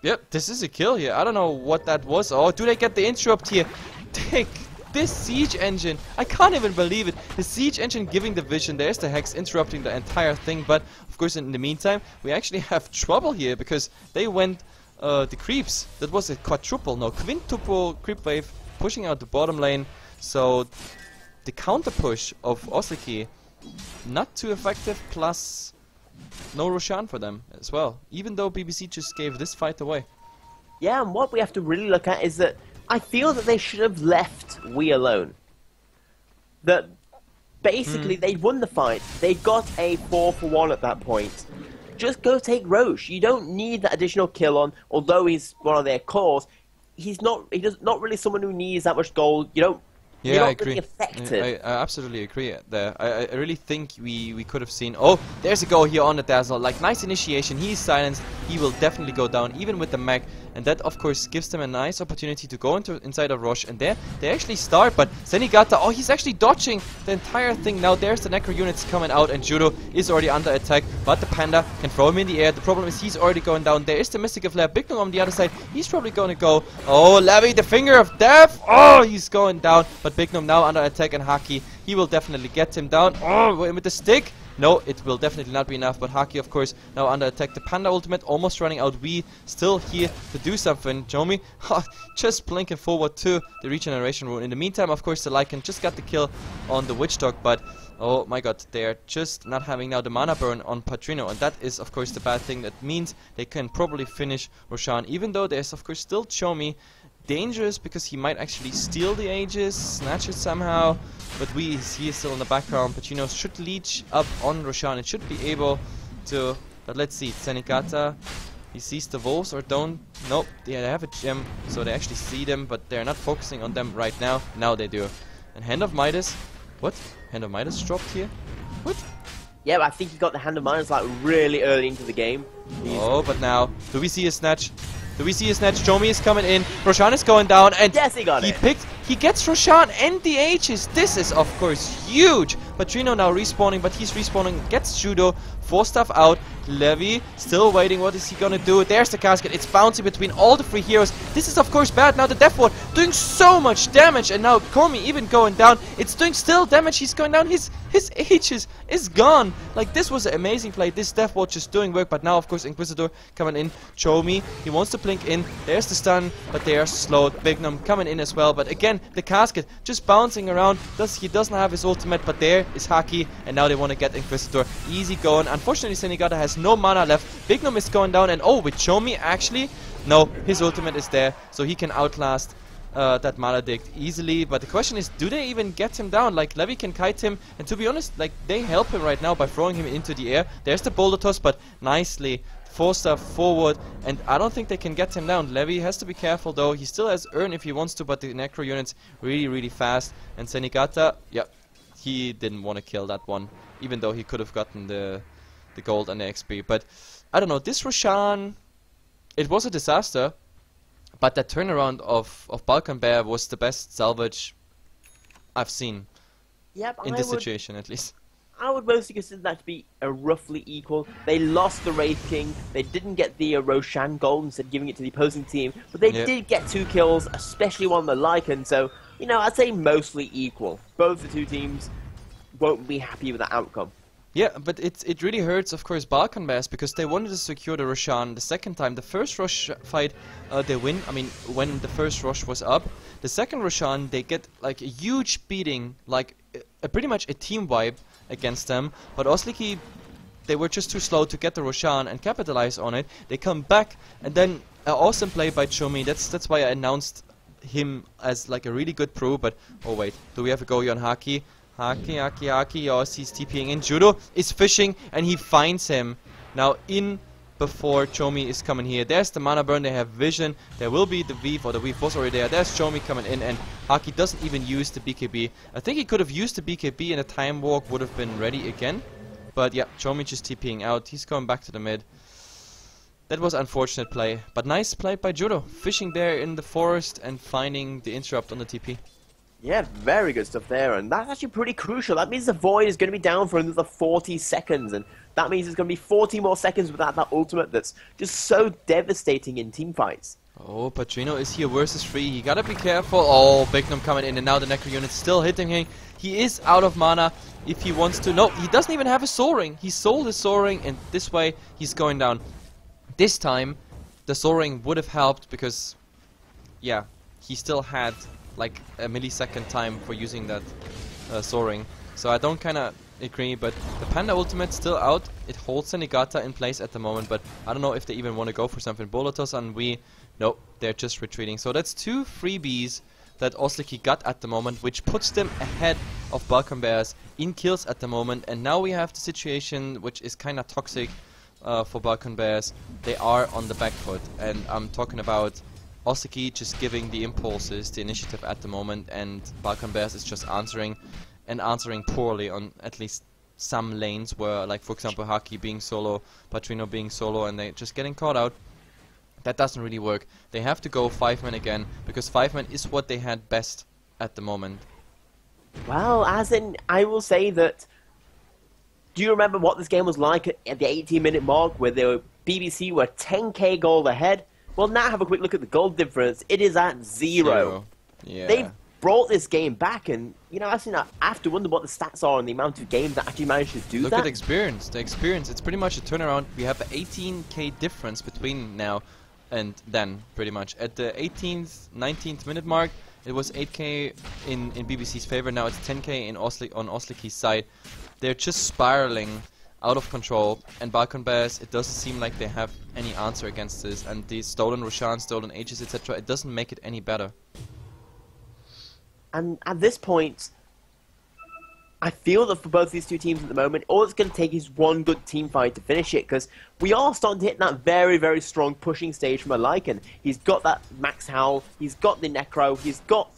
yep, this is a kill here. I don't know what that was. Oh, do they get the interrupt here? Take this Siege Engine. I can't even believe it. The Siege Engine giving the vision. There's the Hex interrupting the entire thing, but of course in the meantime, we actually have trouble here because they went the creeps. That was a quintuple creep wave pushing out the bottom lane. So the counter push of Osliki not too effective, plus no Roshan for them as well, even though BBC just gave this fight away. Yeah, and what we have to really look at is that I feel that they should have left We alone. That basically they won the fight. They got a 4-for-1 at that point. Just go take Roche. You don't need that additional kill on, although he's one of their cores. He's not really someone who needs that much gold. Yeah, I agree. Really affected. I absolutely agree there. I really think we could have seen... Oh, there's a go here on the Dazzle. Like, nice initiation. He's silenced. He will definitely go down, even with the mech. And that, of course, gives them a nice opportunity to go inside of Roche. And there, they actually start. But Senigata, oh, he's actually dodging the entire thing. Now, there's the Necro units coming out. And Judo is already under attack. But the Panda can throw him in the air. The problem is he's already going down. There is the Mystic of Flare. Big Gnome on the other side. He's probably going to go. Oh, Levy, the Finger of Death. Oh, he's going down. But Big Gnome now under attack. And Haki, he will definitely get him down. Oh, with the stick. No, it will definitely not be enough, but Haki, of course, now under attack. The Panda ultimate almost running out. We still here to do something. Jomi just blinking forward to the regeneration rune. In the meantime, of course, the Lycan just got the kill on the Witch Dog, but oh my god, they're just not having now the mana burn on Patrino, and that is, of course, the bad thing. That means they can probably finish Roshan, even though there's, of course, still Chomi. Dangerous because he might actually steal the Aegis, snatch it somehow, but he is still in the background. Pacino should leech up on Roshan. It should be able to, but let's see. Senigata, he sees the wolves or don't. Nope, yeah, they have a gem, so they actually see them, but they're not focusing on them right now. Now they do. And Hand of Midas, what? Hand of Midas dropped here? What? Yeah, but I think he got the Hand of Midas like really early into the game. Oh, but now, do we see a snatch? Do we see a snatch? Chomi is coming in. Roshan is going down, and yes, he got it. He gets Roshan and the Aegis. This is, of course, huge. Patrino now respawning, but he's respawning. Gets Judo. 4 stuff out. Levy still waiting. What is he gonna do? There's the casket. It's bouncing between all the 3 heroes. This is, of course, bad. Now the Death Ward doing so much damage, and now Komi even going down. It's doing still damage. He's going down. His Aegis is gone. Like, this was an amazing play. This Death Ward just doing work, but now, of course, Inquisitor coming in. Chomi, he wants to blink in. There's the stun, but they are slowed. Big Gnome coming in as well, but again, the casket just bouncing around. He doesn't have his ultimate, but there is Haki, and now they want to get Inquisitor. Easy going. Unfortunately, Senigata has no mana left. Big Gnome is going down, and oh, with Chomi, actually, no, his ultimate is there, so he can outlast that Maledict easily. But the question is, do they even get him down? Like, Levy can kite him, and to be honest, like, they help him right now by throwing him into the air. There's the boulder toss, but nicely 4-star forward, and I don't think they can get him down. Levy has to be careful though. He still has Urn if he wants to, but the Necro units really fast. And Senigata, yeah, he didn't want to kill that one, even though he could have gotten the gold and the XP. But I don't know, this Roshan, it was a disaster, but that turnaround of Balkan Bear was the best salvage I've seen. Yep, in this situation at least. I would mostly consider that to be a roughly equal. They lost the Wraith King, they didn't get the Roshan gold instead of giving it to the opposing team, but they did get 2 kills, especially one on the Lycan, so, you know, I'd say mostly equal. Both the 2 teams won't be happy with that outcome. Yeah, but it really hurts, of course, Balkan Bears, because they wanted to secure the Roshan the second time. The first Rosh fight, they win. I mean, when the first Rosh was up. The second Roshan, they get, like, a huge beating, like, pretty much a team wipe against them. But Osliki, they were just too slow to get the Roshan and capitalize on it. They come back, and then an awesome play by Chomi. That's why I announced him as, like, a really good pro. But, oh wait, do we have a go on Haki? Haki, yes, he's TPing in. Judo is fishing, and he finds him. now in before Chomi is coming here. There's the mana burn, they have vision, there will be the Weave, or the Weave was already there. There's Chomi coming in, and Haki doesn't even use the BKB. I think he could have used the BKB and a Time Walk would have been ready again. But yeah, Chomi just TPing out, he's going back to the mid. That was unfortunate play, but nice play by Judo, fishing there in the forest and finding the interrupt on the TP. Yeah, very good stuff there, and that's actually pretty crucial. That means the Void is going to be down for another 40 seconds, and that means it's going to be 40 more seconds without that ultimate that's just so devastating in teamfights. Oh, Patrino is here versus 3. He gotta be careful. Oh, Bignum coming in, and now the Necro unit's still hitting him. He is out of mana if he wants to. No, he doesn't even have a Soul Ring. He sold his Soul Ring, and this way he's going down. This time, the Soul Ring would have helped because, yeah, he still had like a millisecond time for using that Soul Ring. So I don't kind of agree, but the Panda ultimate's still out. It holds Senigata in place at the moment, but I don't know if they even want to go for something. Bolotos and nope, they're just retreating. So that's 2 freebies that Osliki got at the moment, which puts them ahead of Balkan Bears in kills at the moment. And now we have the situation which is kind of toxic for Balkan Bears. They are on the back foot, and I'm talking about Osliki just giving the impulses, the initiative at the moment, and Balkan Bears is just answering, and answering poorly on at least some lanes where, like for example, Haki being solo, Patrino being solo, and they just getting caught out. That doesn't really work. They have to go 5-man again, because 5-man is what they had best at the moment. Well, as in, I will say that, do you remember what this game was like at the 18-minute mark, where the BBC were 10k gold ahead? Well, now have a quick look at the gold difference. It is at 0. Yeah. They've brought this game back, and you know, I have to wonder what the stats are and the amount of games that actually managed to do that. Look at the experience. The experience. It's pretty much a turnaround. We have an 18k difference between now and then, pretty much. At the 18th, 19th minute mark, it was 8k in BBC's favor. Now it's 10k in on Osliki's side. They're just spiraling out of control, and Balkan Bears, it doesn't seem like they have any answer against this, and these stolen Roshan, stolen Aegis, etc., it doesn't make it any better. And at this point, I feel that for both these two teams at the moment, all it's going to take is one good team fight to finish it, because we are starting to hit that very, very strong pushing stage from a Lycan. He's got that Max Howl, he's got the Necro, he's got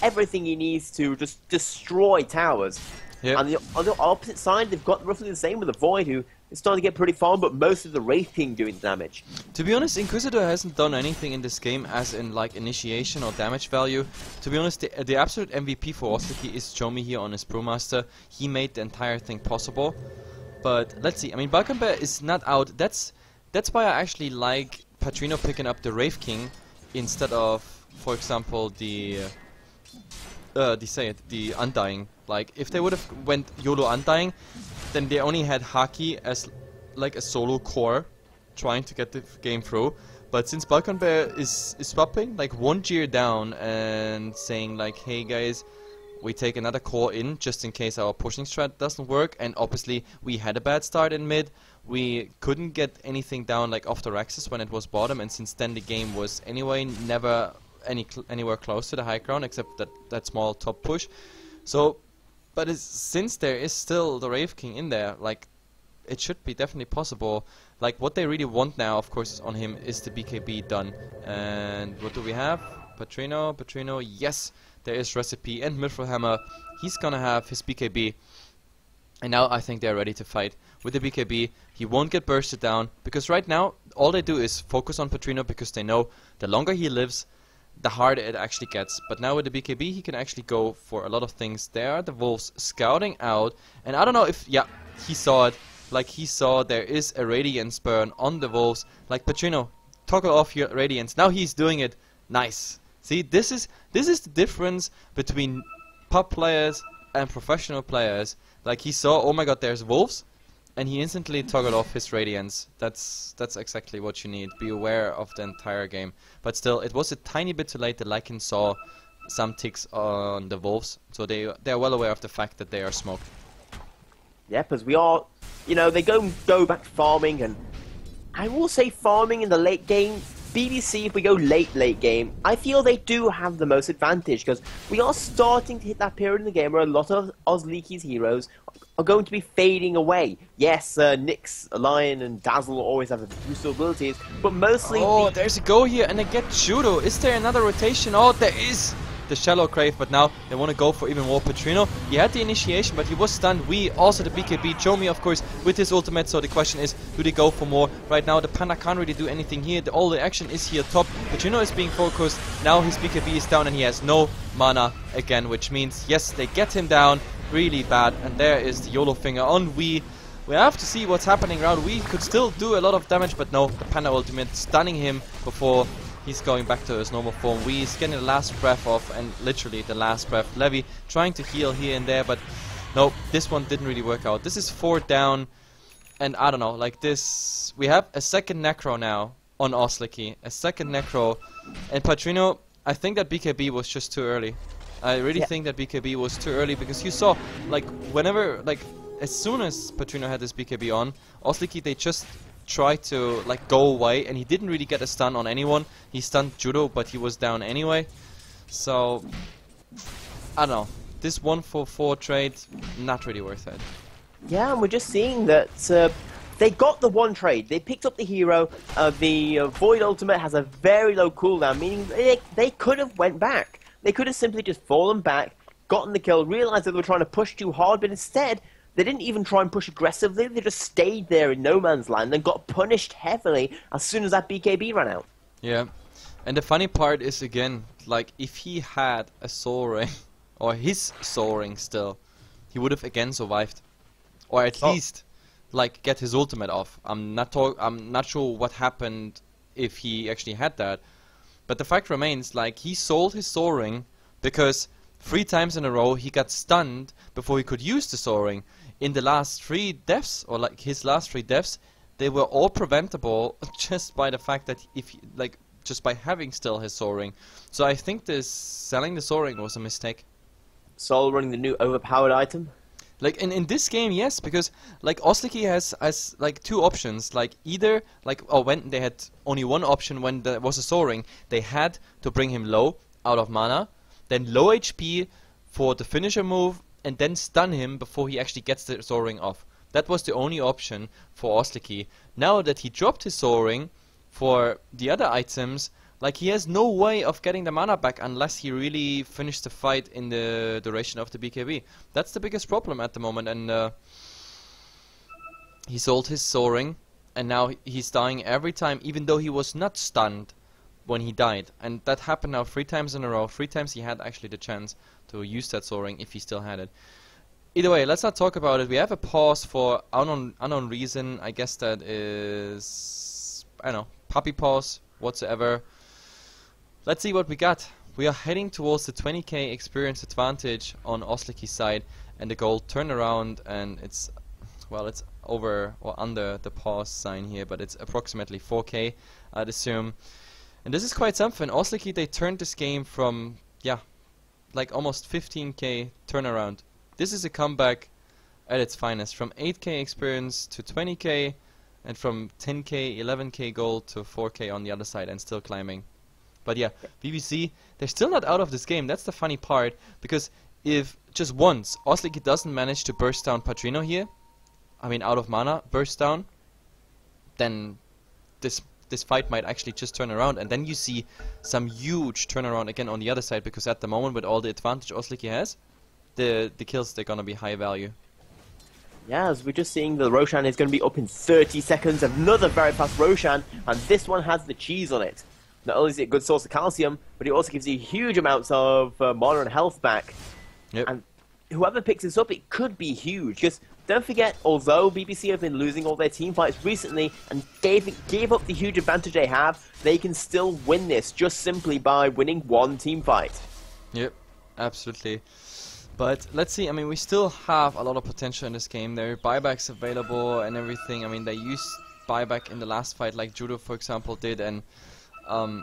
everything he needs to just destroy towers. Yep. And on the opposite side, they've got roughly the same with the Void, who is starting to get pretty far, but most of the Wraith King doing the damage. To be honest, Inquisitor hasn't done anything in this game as in like initiation or damage value. To be honest, the absolute MVP for Osliki is Chomi here on his Brewmaster. He made the entire thing possible. But let's see, I mean, Balkan Bear is not out. That's why I actually like Patrino picking up the Wraith King instead of, for example, the Undying. Like, if they would have went YOLO Undying, then they only had Haki as like a solo core trying to get the game through. But since Balkan Bear is swapping like 1 gear down and saying like, hey guys, we take another core in just in case our pushing strat doesn't work, and obviously we had a bad start in mid, we couldn't get anything down like off the Raxus when it was bottom, and since then the game was anyway never anywhere close to the high ground except that small top push. So, but since there is still the Wraith King in there, like, it should be definitely possible. Like, what they really want now, of course, on him is the BKB done. And what do we have? Patrino, yes, there is Recipe and Mithril Hammer. He's gonna have his BKB. And now I think they're ready to fight. With the BKB, he won't get bursted down, because right now, all they do is focus on Patrino, because they know the longer he lives, the harder it actually gets. But now with the BKB, he can actually go for a lot of things. There are the Wolves scouting out, and I don't know if, yeah, he saw it. Like, he saw there is a Radiance burn on the Wolves. Like, Patrino, toggle off your Radiance. Now he's doing it. Nice. See, this is the difference between pub players and professional players. Like, he saw, oh my god, there's Wolves, and he instantly toggled off his Radiance. That's exactly what you need. Be aware of the entire game. But still, it was a tiny bit too late. The Lycan saw some ticks on the Wolves, so they're well aware of the fact that they are smoked. Yeah, because we are, you know, they go back to farming, and I will say farming in the late game BBC, if we go late game, I feel they do have the most advantage because we are starting to hit that period in the game where a lot of Osliki's heroes are going to be fading away. Yes, Nyx, Lion, and Dazzle always have boosted abilities, but mostly... Oh, there's a go here, and they get Judo. Is there another rotation? Oh, there is the Shallow Crave, but now they want to go for even more Patrino. He had the initiation, but he was stunned. We also the BKB. Chomi, of course, with his ultimate, so the question is, do they go for more? Right now, the Panda can't really do anything here. All the action is here top. Patrino is being focused. Now his BKB is down, and he has no mana again, which means, yes, they get him down really bad, and there is the YOLO finger on We have to see what's happening around. We could still do a lot of damage, but no, the Panda ultimate stunning him before he's going back to his normal form. We's getting the last breath off, and literally the last breath. Levy trying to heal here and there, but no, this one didn't really work out. This is 4 down, and I don't know, like this... We have a second Necro now on Osliki. A second Necro, and Patrino, I think that BKB was just too early. I really think that BKB was too early, because you saw, like, whenever, like, as soon as Patrino had this BKB on, Osliki, they just tried to like go away, and he didn't really get a stun on anyone. He stunned Judo, but he was down anyway. So I don't know. This 1-for-4 trade, not really worth it. Yeah, and we're just seeing that they got the one trade. They picked up the hero. The Void Ultimate has a very low cooldown, meaning they could have went back. They could have simply just fallen back, gotten the kill, realized that they were trying to push too hard, but instead they didn't even try and push aggressively. They just stayed there in no man's land and got punished heavily as soon as that BKB ran out. Yeah, and the funny part is, again, like, if he had a Soul Ring, or his Soul Ring still, he would have again survived. Or at least, like, get his ultimate off. I'm not sure what happened if he actually had that. But the fact remains, like, he sold his Soul Ring because 3 times in a row he got stunned before he could use the Soul Ring. In the last 3 deaths, or like his last 3 deaths, they were all preventable just by the fact that just by having still his Soul Ring. So I think this selling the Soul Ring was a mistake. Soul Ring, the new overpowered item? Like in this game, yes, because like Osliki has like 2 options. Like either when they had only one option when there was a Soul Ring, they had to bring him low out of mana, then low HP for the finisher move, and then stun him before he actually gets the Soul Ring off. That was the only option for Osliki. Now that he dropped his Soul Ring for the other items, like, he has no way of getting the mana back unless he really finished the fight in the duration of the BKB. That's the biggest problem at the moment, and he sold his Soul Ring, and now he's dying every time, even though he was not stunned when he died. And that happened now 3 times in a row. 3 times he had actually the chance to use that Soul Ring if he still had it. Either way, let's not talk about it. We have a pause for unknown reason. I guess that is, I don't know, puppy pause whatsoever. Let's see what we got. We are heading towards the 20k experience advantage on Osliki's side, and the goal turnaround, and it's, well, it's over or under the pause sign here, but it's approximately 4k, I'd assume. And this is quite something. Osliki, they turned this game from, yeah, like almost 15k turnaround. This is a comeback at its finest, from 8k experience to 20k, and from 10k, 11k gold to 4k on the other side, and still climbing. But yeah, BBC, they're still not out of this game. That's the funny part, because if just once Osliki doesn't manage to burst down Patrino here, I mean out of mana, burst down, then this fight might actually just turn around, and then you see some huge turnaround again on the other side, because at the moment with all the advantage Osliki has, the kills, they're gonna be high value. Yeah, as we're just seeing, the Roshan is going to be up in 30 seconds. Another very fast Roshan, and this one has the cheese on it. Not only is it a good source of calcium, but it also gives you huge amounts of mana and health back. Yep. And whoever picks this up, it could be huge. Just don't forget, although BBC have been losing all their team fights recently and gave up the huge advantage they have, they can still win this just simply by winning one team fight. Yep, absolutely. But let's see, I mean, we still have a lot of potential in this game. There are buybacks available and everything. I mean, they used buyback in the last fight, like Judo, for example, did, and I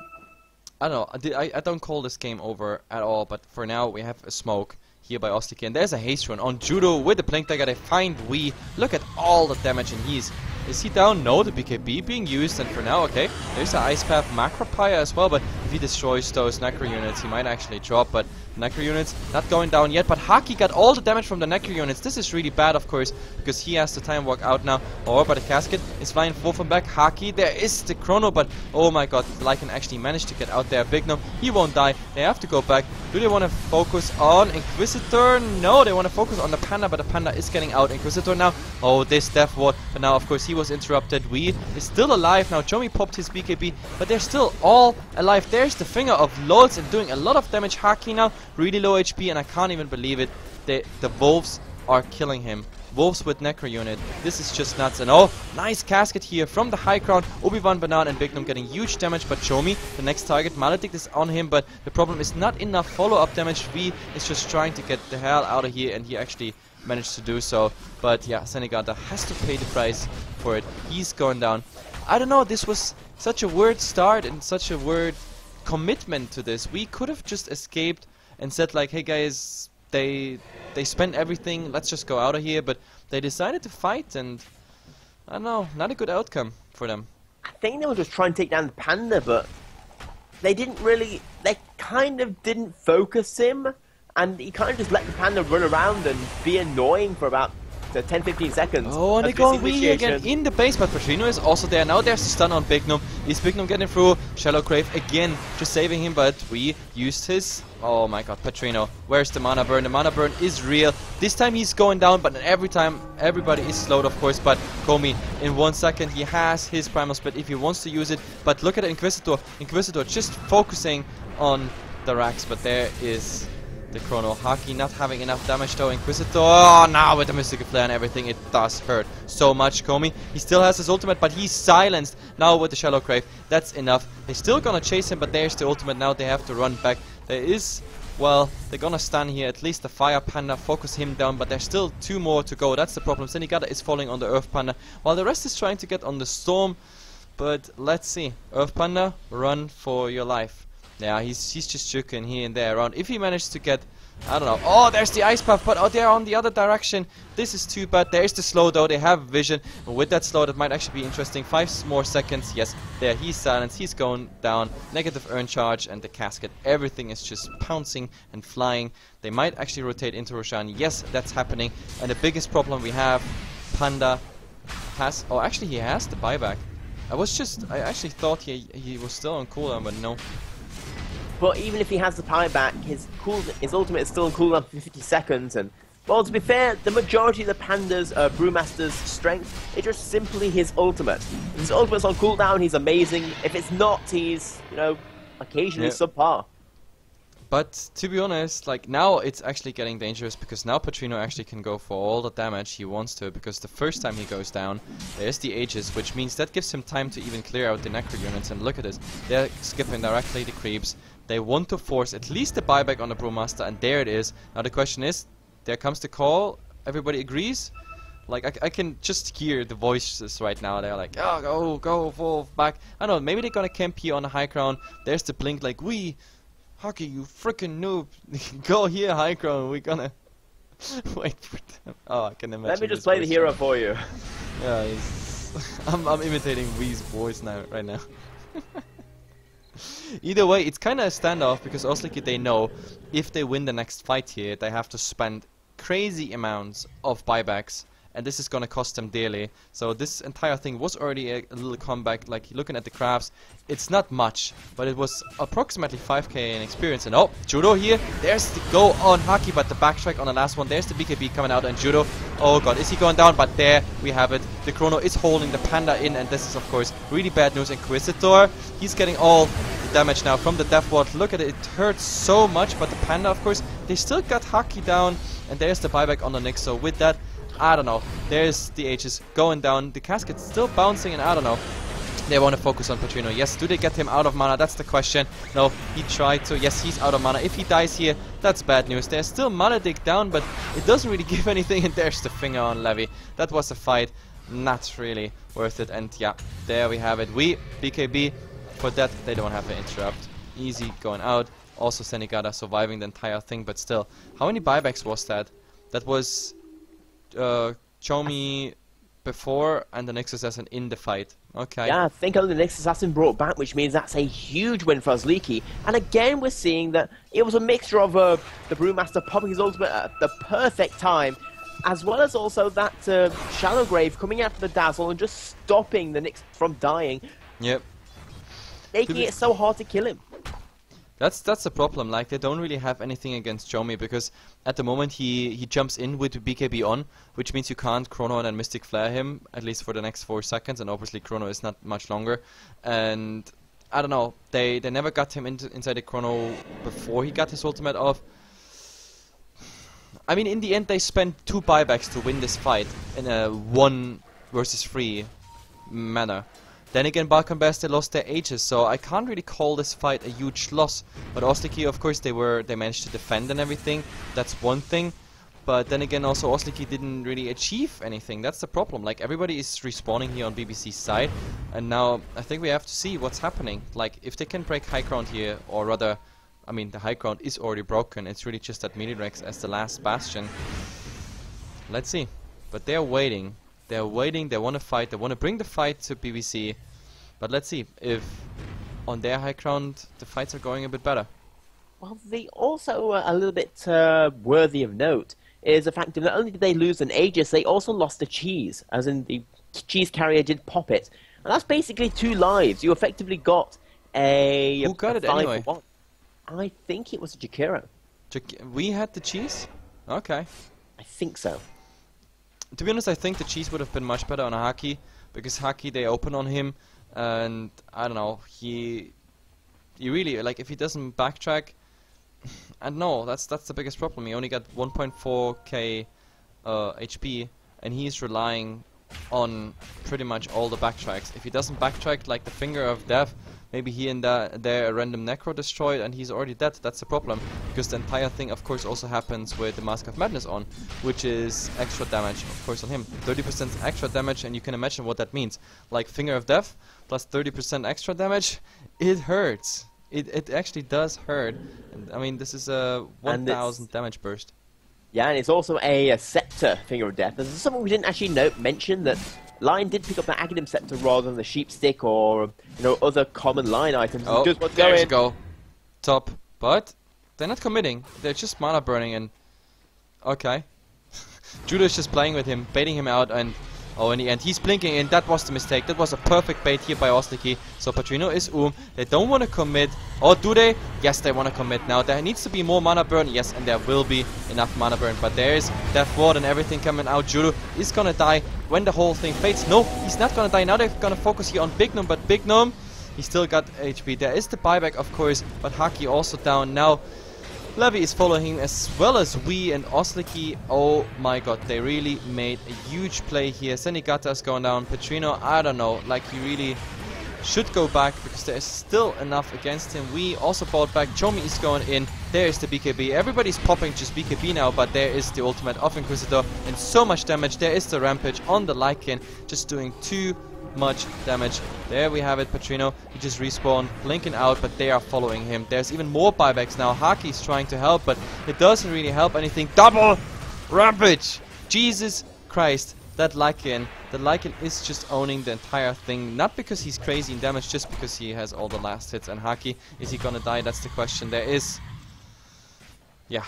don't know, I don't call this game over at all, but for now we have a smoke here by Osliki, and there's a haste run on Judo with the Blink Dagger. They find We. Look at all the damage, and he's Is he down? No, the BKB being used, and for now, okay, there's an Ice Path Macropire as well, but if he destroys those Necro units, he might actually drop, but Necro units not going down yet, but Haki got all the damage from the Necro units. This is really bad, of course, because he has to time walk out now. Oh, but the Casket is flying full from back. Haki, there is the Chrono, but oh my god, Lycan actually managed to get out there. Big Gnome, he won't die. They have to go back. Do they want to focus on Inquisitor? No, they want to focus on the Panda, but the Panda is getting out. Inquisitor now, oh, this Death Ward, but now, of course, he was interrupted. Wii is still alive now. Chomi popped his BKB, but they're still all alive. There's the Finger of Lords and doing a lot of damage. Haki now, really low HP, and I can't even believe it. The Wolves are killing him. Wolves with Necro unit. This is just nuts. And oh, nice Casket here from the high ground. Obi-Wan, Banan, and Big Gnome getting huge damage, but Chomi, the next target, Maledict is on him, but the problem is not enough follow-up damage. V is just trying to get the hell out of here, and he actually managed to do so. But yeah, Senegata has to pay the price for it. He's going down. I don't know, this was such a weird start and such a weird commitment to this. We could have just escaped and said like, hey guys, they spent everything, let's just go out of here, but they decided to fight, and I don't know, not a good outcome for them. I think they were just trying to take down the Panda, but they didn't really, they kind of didn't focus him, and he kind of just let the Panda run around and be annoying for about 10-15 seconds. Oh, and they go Wii again in the base, but Petrino is also there. Now there's the stun on Big Gnome. Is Big Gnome getting through? Shallow Grave again, just saving him, but we used his... Oh my god, Petrino. Where's the mana burn? The mana burn is real. This time he's going down, but every time everybody is slowed, of course. But Komi, in 1 second, he has his Primal Split if he wants to use it. But look at the Inquisitor. Inquisitor just focusing on the racks, but there is... the Chrono. Haki not having enough damage though. Inquisitor, oh, now with the Mystical Flare and everything, it does hurt so much. Komi, he still has his ultimate, but he's silenced now with the Shallow Grave. That's enough. They're still gonna chase him, but there's the ultimate. Now they have to run back. There is, well, they're gonna stun here. At least the Fire Panda, focus him down, but there's still 2 more to go. That's the problem. Senegata is falling on the Earth Panda, while the rest is trying to get on the Storm. But let's see. Earth Panda, run for your life. Yeah, he's just juking here and there around. If he managed to get, I don't know. Oh, there's the Ice Path, but oh, they're on the other direction. This is too bad. There's the slow though. They have vision. And with that slow, that might actually be interesting. 5 more seconds. Yes, there. He's silenced. He's going down. Negative earn charge and the Casket. Everything is just pouncing and flying. They might actually rotate into Roshan. Yes, that's happening. And the biggest problem we have, Panda has... Oh, actually, he has the buyback. I actually thought he was still on cooldown, but no. But even if he has the power back, his ultimate is still on cooldown for 50 seconds. And, well, to be fair, the majority of the Panda's Brewmaster's strength is just simply his ultimate. If his ultimate's on cooldown, he's amazing. If it's not, he's, you know, occasionally subpar. But to be honest, like now it's actually getting dangerous, because now Petrino actually can go for all the damage he wants to, because the first time he goes down, there's the Aegis, which means that gives him time to even clear out the Necro units. And look at this, they're skipping directly the creeps. They want to force at least the buyback on the Brewmaster, and there it is. Now the question is, there comes the call, everybody agrees? Like, I can just hear the voices right now. They're like, oh, go, fall back. I don't know, maybe they're gonna camp here on the high ground. There's the blink, like, Haki, you freaking noob. Go here, high ground, we're gonna wait for them. Oh, I can imagine. Let me just play the hero for you. Yeah, I'm imitating Wii's voice right now. Either way, it's kinda a standoff, because Osliki, they know if they win the next fight here, they have to spend crazy amounts of buybacks, and this is gonna cost them dearly. So this entire thing was already a little comeback. Like, looking at the crafts, it's not much, but it was approximately 5k in experience. And oh, Judo here, there's the go on Haki, but the backtrack on the last one. There's the BKB coming out, and Judo, oh god, is he going down? But there we have it. The Chrono is holding the Panda in, and this is of course really bad news. Inquisitor, he's getting all the damage now from the Death Ward. Look at it, it hurts so much, but the Panda, of course, they still got Haki down, and there's the buyback on the Nyx. So with that, I don't know, there's the Aegis going down, the Casket's still bouncing, and I don't know. They want to focus on Petrino. Yes, do they get him out of mana? That's the question. No, he tried to. Yes, he's out of mana. If he dies here, that's bad news. There's still Maledict down, but it doesn't really give anything, and there's the finger on Levy. That was a fight, not really worth it, and yeah, there we have it. BKB, for that, they don't have to interrupt. Easy going out. Also Senegata surviving the entire thing, but still. How many buybacks was that? That was... Chomi, before and the next assassin in the fight. Okay. Yeah, I think only the next assassin brought back, which means that's a huge win for Osliki. And again, we're seeing that it was a mixture of the Brewmaster popping his ultimate at the perfect time, as well as also that Shallow Grave coming after the Dazzle and just stopping the Nyx from dying. Yep. Making it so hard to kill him. That's the problem. Like, they don't really have anything against Chomi, because at the moment he jumps in with the BKB on, which means you can't Chrono and Mystic Flare him, at least for the next 4 seconds, and obviously Chrono is not much longer. And I don't know, they never got him inside the Chrono before he got his ultimate off. I mean, in the end they spent 2 buybacks to win this fight in a 1 versus 3 manner. Then again, Balkan Bears, they lost their ages, so I can't really call this fight a huge loss. But Osliki, of course, they managed to defend and everything. That's one thing. But then again, also Osliki didn't really achieve anything. That's the problem. Like, everybody is respawning here on BBC's side, and now I think we have to see what's happening. Like, if they can break high ground here, or rather, I mean, the high ground is already broken. It's really just that Minirex as the last bastion. Let's see. But they're waiting. They're waiting, they want to fight, they want to bring the fight to BBC. But let's see if on their high ground the fights are going a bit better. Well, the also a little bit worthy of note is the fact that not only did they lose an Aegis, they also lost a cheese, as in the cheese carrier did pop it. And that's basically 2 lives. You effectively got a... Who got it anyway? I think it was a Jakiro. We had the cheese? Okay. I think so. To be honest, I think the cheese would have been much better on a Haki, because Haki, they open on him, and I don't know, he really, like, if he doesn't backtrack, and no, that's the biggest problem. He only got 1.4k HP, and he's relying on pretty much all the backtracks. If he doesn't backtrack, like the Finger of Death, maybe he and there a random Necro destroyed and he's already dead. That's the problem, because the entire thing of course also happens with the Mask of Madness on, which is extra damage of course on him. 30% extra damage, and you can imagine what that means. Like, Finger of Death plus 30% extra damage, it hurts. It actually does hurt. And, I mean, this is a 1000 damage burst. Yeah, and it's also a Scepter Finger of Death. There's something we didn't actually mention, that Lion did pick up the Aghanim Scepter rather than the Sheep Stick or, you know, other common Lion items. Oh, there you go. Top. But they're not committing. They're just mana burning, and okay. Judo's just playing with him, baiting him out, and oh, in the end he's blinking, and that was the mistake. That was a perfect bait here by Osliki. So Patrino is They don't want to commit. Or do they? Yes, they want to commit. Now there needs to be more mana burn. Yes, and there will be enough mana burn. But there is Death Ward and everything coming out. Judo is gonna die when the whole thing fades. No, he's not gonna die. Now they're gonna focus here on Big Gnome, but Big Gnome, he still got HP. There is the buyback, of course, but Haki also down. Now Levy is following as well as we, and Osliki, oh my god, they really made a huge play here. Senigata is going down. Petrino, I don't know, like, he really should go back, because there is still enough against him. We also bought back. Chomi is going in. There is the BKB. Everybody's popping just BKB now, but there is the ultimate of Inquisitor, and so much damage. There is the Rampage on the Lycan, just doing too much damage. There we have it. Petrino, he just respawned, blinking out, but they are following him. There's even more buybacks now. Haki's trying to help, but it doesn't really help anything. Double Rampage! Jesus Christ, that Lycan. The Lycan is just owning the entire thing, not because he's crazy in damage, just because he has all the last hits. And Haki, is he gonna die? That's the question. There is... yeah.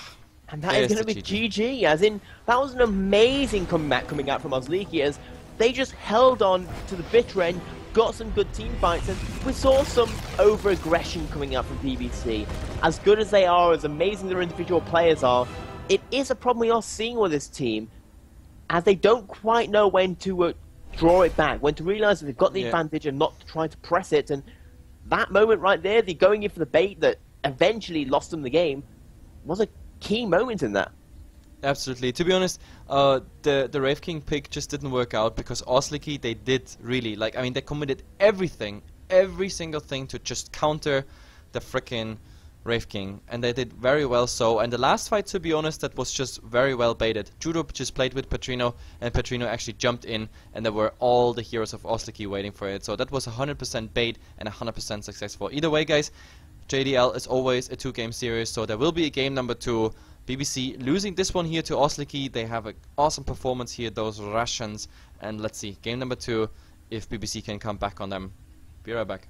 And that is going to be GG, as in, that was an amazing comeback coming out from Osliki, as they just held on to the bitter end, got some good team fights, and we saw some over-aggression coming out from BBC. As good as they are, as amazing their individual players are, it is a problem we are seeing with this team, as they don't quite know when to draw it back, when to realise that they've got the advantage and not to try to press it. And that moment right there, the going in for the bait that eventually lost them the game, was a key moment in that. Absolutely. To be honest, the Wraith King pick just didn't work out, because Osliki, they did really, like, I mean, they committed everything, every single thing to just counter the frickin' Wraith King, and they did very well so. And the last fight, to be honest, that was just very well baited. Judo just played with Petrino, and Petrino actually jumped in, and there were all the heroes of Osliki waiting for it. So that was 100% bait and 100% successful. Either way, guys, JDL is always a 2-game series, so there will be a game number 2. BBC losing this one here to Osliki. They have an awesome performance here, those Russians. And let's see, game number 2, if BBC can come back on them. Be right back.